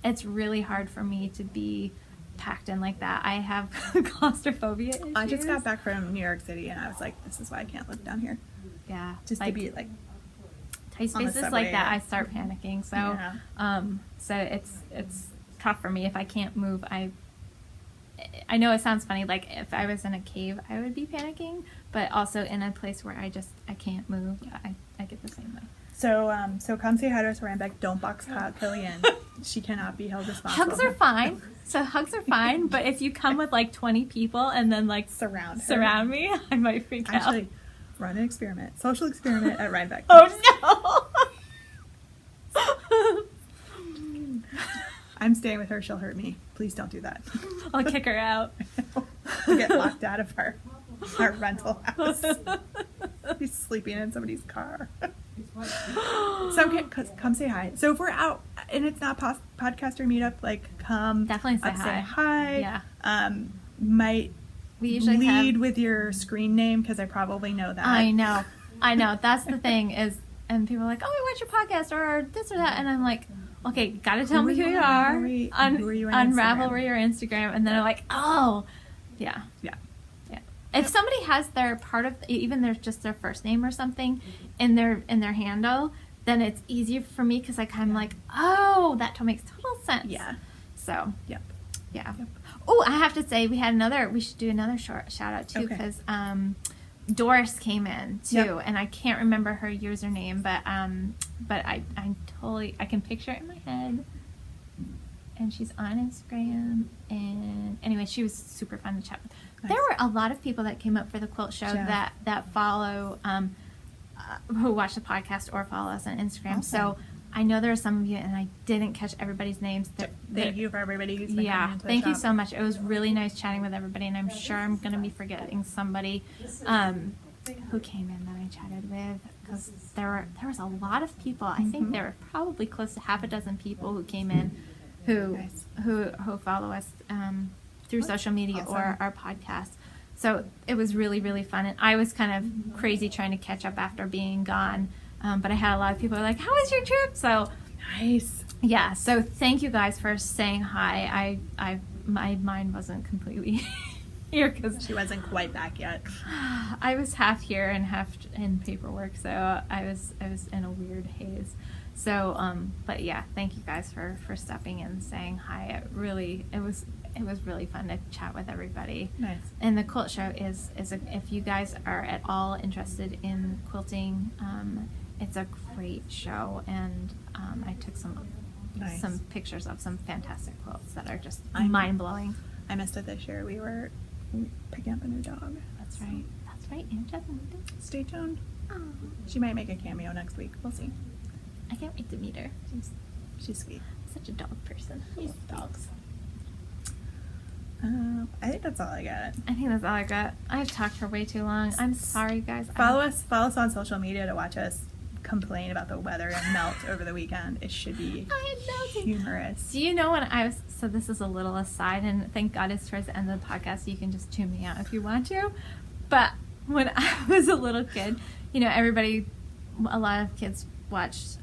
It's really hard for me to be packed in like that. I have claustrophobia issues.
I just got back from New York City, and I was like, "This is why I can't live down here."
Yeah,
Just
like,
to be like,
tight
on the
spaces
subway,
like that,
yeah.
I start panicking. So,
Yeah.
so it's tough for me if I can't move. I know it sounds funny. Like if I was in a cave, I would be panicking, but also in a place where I can't move, I get the same way.
So come say hi to us around back. Don't box Kelly in. She cannot be held responsible.
Hugs are fine. So hugs are fine, but if you come with like 20 people and then like
surround her.
me, I might freak out.
Actually, run an experiment. Social experiment at Rhinebeck.
Oh no!
I'm staying with her. She'll hurt me. Please don't do that.
I'll kick her out.
To get locked out of our rental house. He's sleeping in somebody's car. So come say hi. So if we're out and it's not podcaster meetup, like come
Definitely say
up,
hi.
say hi.
Yeah.
Might
We usually
lead
have...
with your screen name because I probably know that.
I know. That's the thing is, and people are like, oh, we watch your podcast or this or that. And I'm like, okay, gotta tell me who you are
Who are you
on
Instagram?
Ravelry or Instagram. And then I'm like, oh, yeah. If somebody has their part of, even their just their first name or something in their handle, then it's easier for me because like I'm like, oh, that makes total sense.
Yeah.
So.
Yep.
Yeah.
Yep.
Oh, I have to say we should do another short shout out too because Doris came in too,
Yep.
and I can't remember her username, but I totally I can picture it in my head. And she's on Instagram, and anyway, she was super fun to chat with.
Nice.
There were a lot of people that came up for the quilt show
Yeah.
that follow, who watch the podcast or follow us on Instagram.
Awesome.
So I know there are some of you, and I didn't catch everybody's names.
Thank you for everybody who's been coming into the
thank you
shop.
so much. It was really nice chatting with everybody, and I'm sure I'm going to be forgetting somebody who came in that I chatted with because there was a lot of people. I think there were probably close to half a dozen people who came in who follow us through social media
Awesome.
or our podcast. So it was really, really fun, and I was kind of crazy trying to catch up after being gone. But I had a lot of people who were like, "How was your trip?" So
Nice.
yeah, so thank you guys for saying hi. My mind wasn't completely here because
She wasn't quite back yet.
I was half here and half in paperwork, so I was in a weird haze. So, but yeah, thank you guys for stepping in and saying hi. It was really fun to chat with everybody.
Nice.
And the quilt show is if you guys are at all interested in quilting, it's a great show, and I took some pictures of some fantastic quilts that are just mind blowing.
I missed it this year. We were picking up a new dog.
That's right. And Jasmine.
Stay tuned.
Oh,
She might make a cameo next week. We'll see.
I can't wait to meet her.
She's sweet.
Such a dog person.
I love dogs. I think that's all I got.
I think that's all I got. I've talked for way too long. I'm sorry, guys.
Follow us on social media to watch us complain about the weather and melt over the weekend. It should be humorous.
Do you know when I was, so this is a little aside, and thank God it's towards the end of the podcast, so you can just tune me out if you want to. But when I was a little kid, a lot of kids watched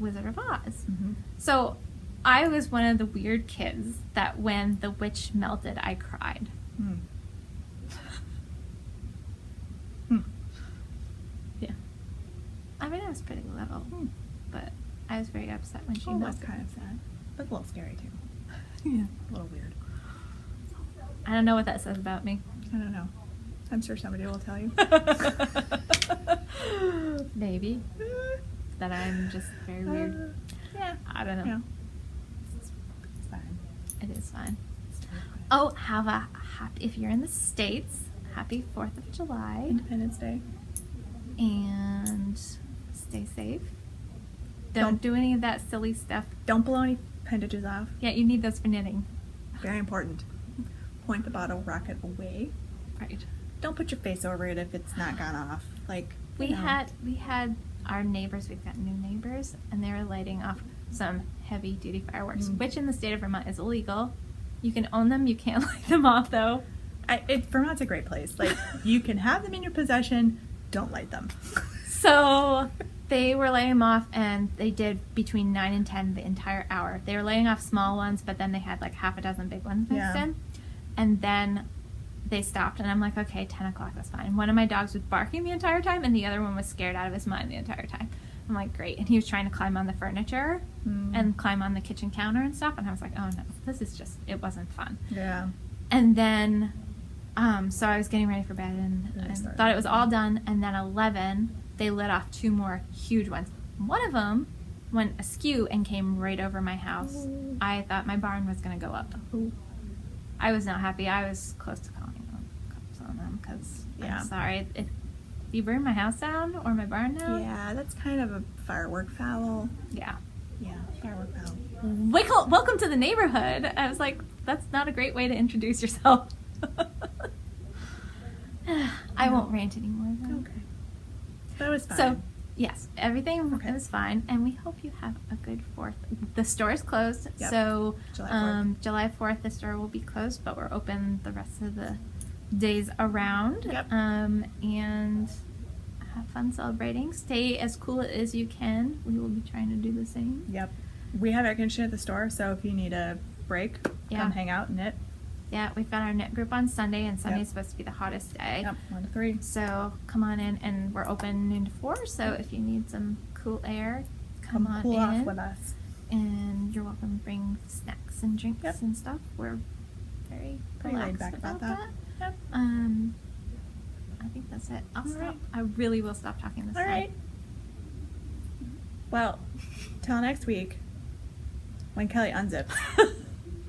Wizard of Oz.
Mm-hmm.
So I was one of the weird kids that when the witch melted, I cried. Yeah. I mean, I was pretty little, but I was very upset when she
That's
melted.
kind of sad, but a little scary too. Yeah, a little weird.
I don't know what that says about me.
I don't know. I'm sure somebody will tell you.
Maybe. That I'm just very weird.
Yeah.
I don't know.
Yeah. It's fine.
It is fine.
It's totally fine.
Oh, have a happy, if you're in the States, happy 4th of July.
Independence Day.
And stay safe. Don't
Don't-
do any of that silly stuff.
Don't blow any appendages off.
Yeah, you need those for knitting.
Very important. Point the bottle rocket away.
Right.
Don't put your face over it if it's not gone off. Like
We had our neighbors, we've got new neighbors, and they were lighting off some heavy duty fireworks, which in the state of Vermont is illegal. You can own them, you can't light them off though.
Vermont's a great place. Like you can have them in your possession. Don't light them.
So they were laying them off, and they did between 9 and 10 the entire hour. They were laying off small ones, but then they had like half a dozen big ones mixed
Yeah.
in. And then they stopped, and I'm like, okay, 10 o'clock, that's fine. One of my dogs was barking the entire time, and the other one was scared out of his mind the entire time. I'm like, great. And he was trying to climb on the furniture and climb on the kitchen counter and stuff. And I was like, oh no, this is just, it wasn't fun.
Yeah.
And then, so I was getting ready for bed and
Then they started.
thought it was all done. And then 11, they lit off 2 more huge ones. One of them went askew and came right over my house.
Ooh.
I thought my barn was going to go up.
Ooh.
I was not happy. I was close to calling them cops on them because
Yeah.
I'm sorry. If you burn my house down or my barn down,
Yeah, that's kind of a firework foul.
yeah.
Yeah, firework foul.
Welcome to the neighborhood. I was like, that's not a great way to introduce yourself. I won't rant anymore then.
Okay. That was fine.
So, yes, everything
Okay.
was fine, and we hope you have a good 4th. The store is closed,
Yep.
so
July 4th.
July 4th the store will be closed, but we're open the rest of the days around.
Yep.
And have fun celebrating. Stay as cool as you can. We will be trying to do the same.
Yep. We have air conditioning at the store, so if you need a break,
Yeah.
come hang out and knit.
Yeah, we've got our knit group on Sunday, and Sunday's
Yep.
supposed to be the hottest day.
Yep, 1 to 3.
So come on in, and we're open noon to 4. So if you need some cool air, come on
cool
in.
off with us.
And you're welcome to bring snacks and drinks
Yep.
and stuff. We're very
Pretty laid
relaxed
back about that. Yep.
I think that's it. I'll
All
stop.
right.
I really will stop talking this
All
time.
right. Well, till next week, when Kelly unzips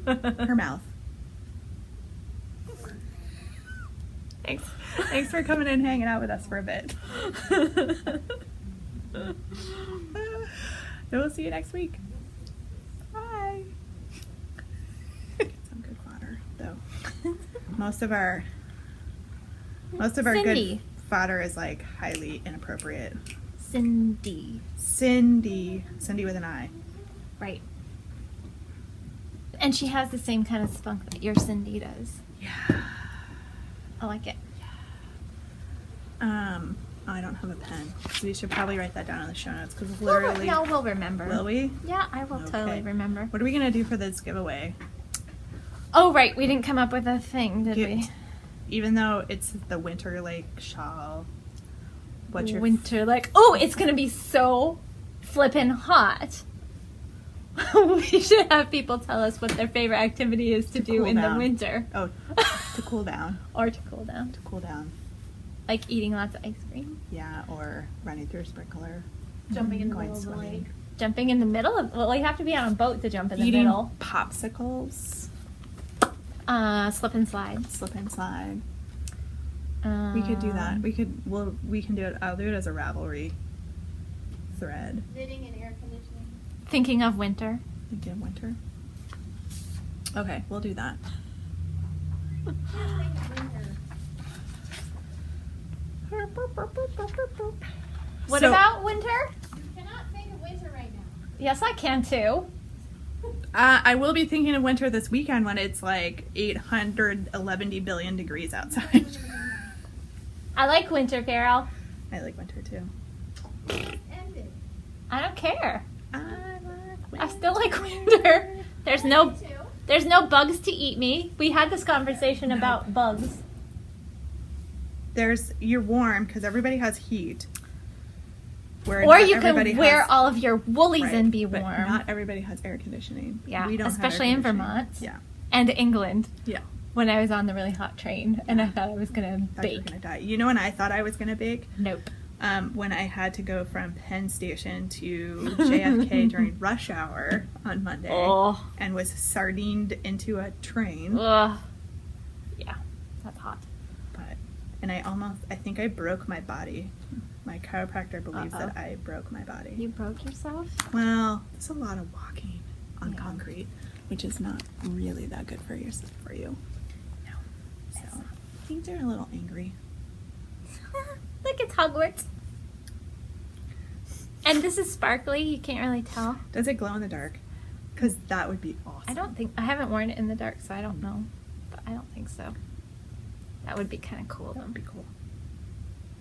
her mouth. Thanks. Thanks for coming in and hanging out with us for a bit. We'll see you next week. Bye. Get some good fodder, though. Most of our
Cindy.
good fodder is like highly inappropriate.
Cindy.
Cindy with an I.
Right. And she has the same kind of spunk that your Cindy does.
Yeah.
I like it.
I don't have a pen, so you should probably write that down in the show notes because
We'll
literally.
we'll remember.
Will we?
Yeah, I will totally
Okay.
remember.
What are we gonna do for this giveaway?
Oh, right. We didn't come up with a thing, did
Get-
we?
Even though it's the Winter Lake shawl, what's your
Winter, like, oh, it's going to be so flippin' hot. We should have people tell us what their favorite activity is to do
cool
in
down.
the winter.
Oh, to cool down.
Or to cool down.
To cool down.
Like eating lots of ice cream.
Yeah, or running through a sprinkler.
Jumping in the
Going
middle of the
swimming.
lake.
Jumping in the middle of, well, you have to be on a boat to jump in the
Eating
middle.
popsicles.
Slip and slide.
Slip and slide. We could do that. We can do it. I'll do it as a Ravelry thread.
Knitting and air conditioning.
Thinking of winter.
Thinking of winter. Okay, we'll do that.
What
So-
about winter?
You cannot think of winter right now.
Yes, I can too.
I will be thinking of winter this weekend when it's like 811 billion degrees outside.
I like winter, Carol.
I like winter too.
It's ended.
I don't care.
I like winter.
I still like winter. There's no
Me too.
There's no bugs to eat me. We had this conversation
No.
about bugs.
You're warm because everybody has heat. Where
Or
not
you can
everybody
wear
has-
all of your woolies
right,
and be
but
warm.
Not everybody has air conditioning.
Yeah,
We don't have
especially
air
in
conditioning.
Vermont.
Yeah,
And England,
yeah.
when I was on the really hot train and I thought I was going to
Thought you were
bake.
gonna die. You know when I thought I was gonna bake?
Nope.
When I had to go from Penn Station to JFK during rush hour on Monday
Oh.
and was sardined into a train.
Ugh. Yeah, that's hot.
And I think I broke my body. My chiropractor believes
Uh-oh.
that I broke my body.
You broke yourself?
Well, it's a lot of walking on
Yeah.
concrete, which is not really that good for you.
No.
So things are a little angry.
Look, it's Hogwarts. And this is sparkly. You can't really tell.
Does it glow in the dark? Because that would be awesome.
I haven't worn it in the dark, so I don't know. But I don't think so. That would be kind of cool,
That
though.
would be cool.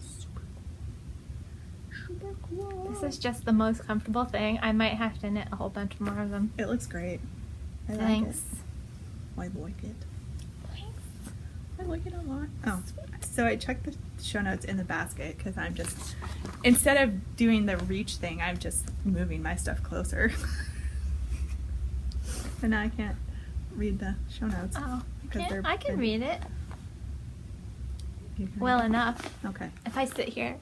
Super cool. Super cool.
This is just the most comfortable thing. I might have to knit a whole bunch more of them.
It looks great. I
Thanks.
like it. I like it. I like it a lot. Oh, so I checked the show notes in the basket because I'm just, instead of doing the reach thing, I'm just moving my stuff closer. And now I can't read the show notes.
Oh,
because they're
I can
big.
read it
You can
well
read it?
enough.
Okay.
If I sit here.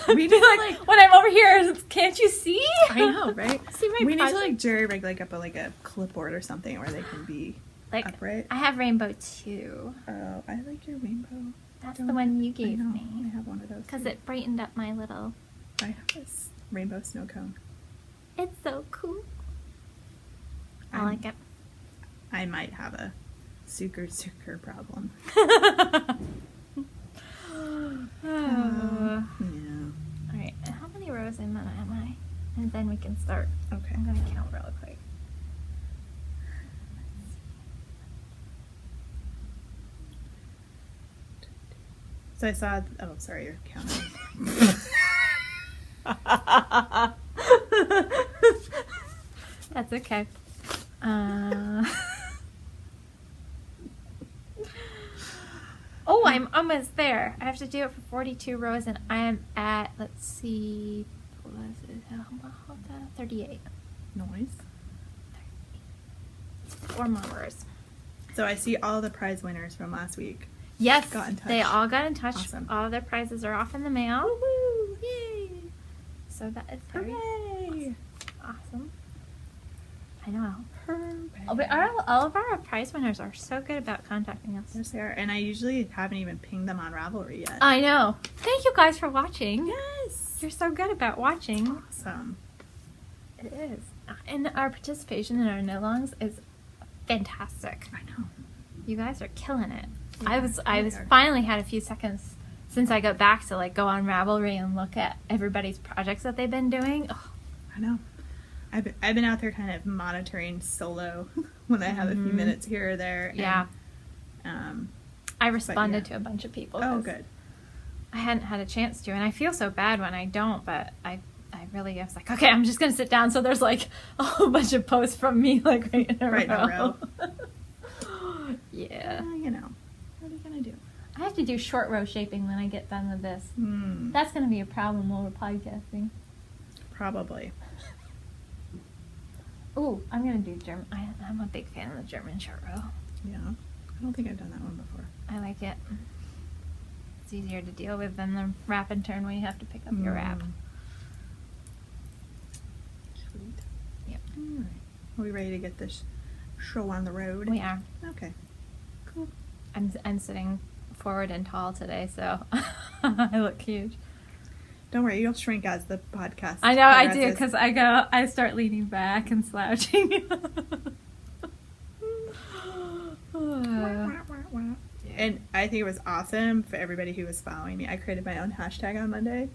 We
Be
need to,
like, when I'm over here, can't you see?
I know, right?
See my
We need to
project?
like jerry rig like up a clipboard or something where they can be
Like,
upright.
I have rainbow too.
Oh, I like your rainbow.
That's
Don't-
the one you
I
gave
know,
me.
I have one of those.
Because
too.
it brightened up my little...
I have this rainbow snow cone.
It's so cool. I
I'm-
like it.
I might have a sucker problem.
Uh,
Yeah.
Alright, how many rows in am I? And then we can start.
Okay.
I'm going to count real quick.
So I saw. Oh, sorry, you're counting.
That's okay. Uh... Oh, I'm almost there. I have to do it for 42 rows, and I am at, let's see, what was it? 38.
Noise.
4 more rows.
So I see all the prize winners from last week.
Yes,
Got in touch.
they all got in touch.
Awesome.
All their prizes are off in the mail.
Woo!
Yay! So that is very
Hooray!
awesome. I know.
Perfect.
Oh, but all of our prize winners are so good about contacting us.
Yes, they are. And I usually haven't even pinged them on Ravelry yet.
I know. Thank you guys for watching.
Yes.
You're so good about watching.
Awesome.
It is. And our participation in our no-longs is fantastic.
I know.
You guys are killing it.
Yeah,
I was
we are.
finally had a few seconds since I got back to like go on Ravelry and look at everybody's projects that they've been doing. Oh,
I know. I've been out there kind of monitoring solo when I have a few
Mhm.
minutes here or there.
yeah.
And,
I responded
yeah.
to a bunch of people.
oh,
'cause
good.
I hadn't had a chance to, and I feel so bad when I don't, but I really was like, okay, I'm just going to sit down. So there's like a whole bunch of posts from me like right in a
Right in a
row. Yeah.
You know, what are you gonna do?
I have to do short row shaping when I get done with this. That's going to be a problem while we're podcasting.
Probably.
Ooh, I'm going to do German. I'm a big fan of the German short row.
Yeah. I don't think I've done that one before.
I like it. It's easier to deal with than the wrap and turn when you have to pick up your wrap.
Sweet.
Yep.
All right. Are we ready to get this show on the road?
We are.
Okay. Cool.
I'm sitting forward and tall today, so I look huge.
Don't worry, you'll shrink as the podcast.
I know I do
progresses.
because I start leaning back and slouching.
And I think it was awesome for everybody who was following me. I created my own hashtag on Monday.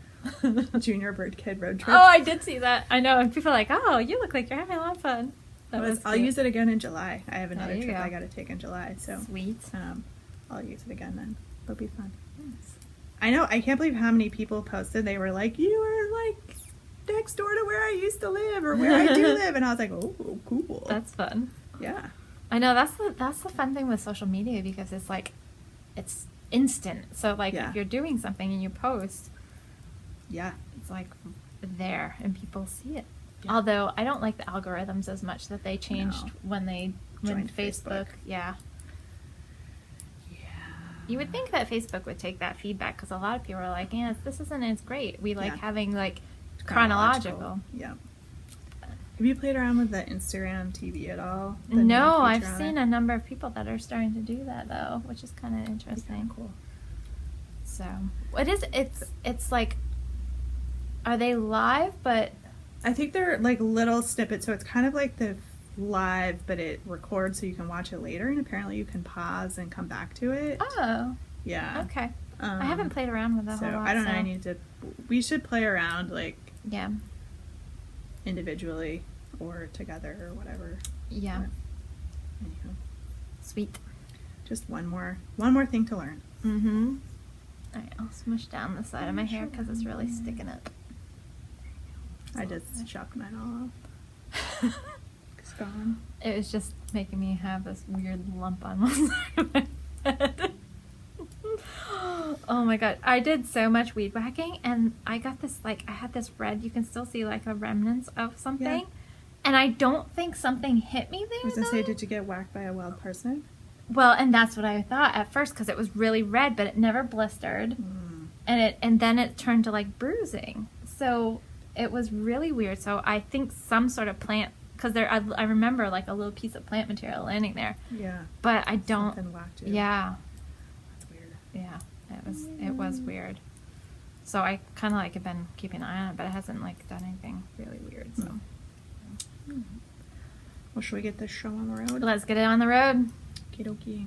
Junior Bird Kid Road Trip.
Oh, I did see that. I know, and people are like, "Oh, you look like you're having a lot of fun."
I'll use it again in July. I have another
There you
trip
go.
I got to take in July, so
Sweet.
I'll use it again then. It'll be fun. I know. I can't believe how many people posted. They were like, "You were like next door to where I used to live, or where I do live," and I was like, "Oh, cool."
That's fun.
Yeah.
I know that's the fun thing with social media because it's like it's instant. So like
Yeah.
if you're doing something and you post,
Yeah.
it's like there and people see it.
Yeah.
Although I don't like the algorithms as much that they changed
No.
when
Joined
Facebook.
Facebook.
Yeah.
Yeah.
You would think that Facebook would take that feedback because a lot of people are like, "Yeah, this isn't as great. We like
Yeah.
having like chronological."
Yeah. Have you played around with the Instagram TV at all? The new
No,
feature
I've
on
seen
it?
a number of people that are starting to do that though, which is kind of
Pretty
interesting.
cool.
So it is. It's like, are they live? But
I think they're like little snippets, so it's kind of like the live, but it records so you can watch it later, and apparently you can pause and come back to it.
oh,
Yeah.
okay. I haven't played around with that
So
whole lot.
I don't know.
so-
I need to. We should play around like
Yeah.
individually or together or whatever.
Yeah.
But anyhow,
Sweet.
just one more thing to learn.
Mm-hmm. All right, I'll smush down the side of my hair because it's really sticking up.
I just chopped mine all off. It's gone.
It was just making me have this weird lump on one side of my head. Oh my god. I did so much weed whacking and I got this, like, I had this red, you can still see, like, the remnants of something.
Yeah.
And I don't think something hit me there,
I was gonna say,
though.
did you get whacked by a wild person?
Well, and that's what I thought at first because it was really red, but it never blistered.
Mm.
and then it turned to like bruising. So it was really weird. So I think some sort of plant, because I remember like a little piece of plant material landing there,
Yeah.
but I don't.
Something whacked you.
Yeah,
That's weird.
yeah, it was weird. So I kind of like have been keeping an eye on it, but it hasn't like done anything really weird. So
Well, should we get this show on the road?
let's get it on the road.
Okie dokie.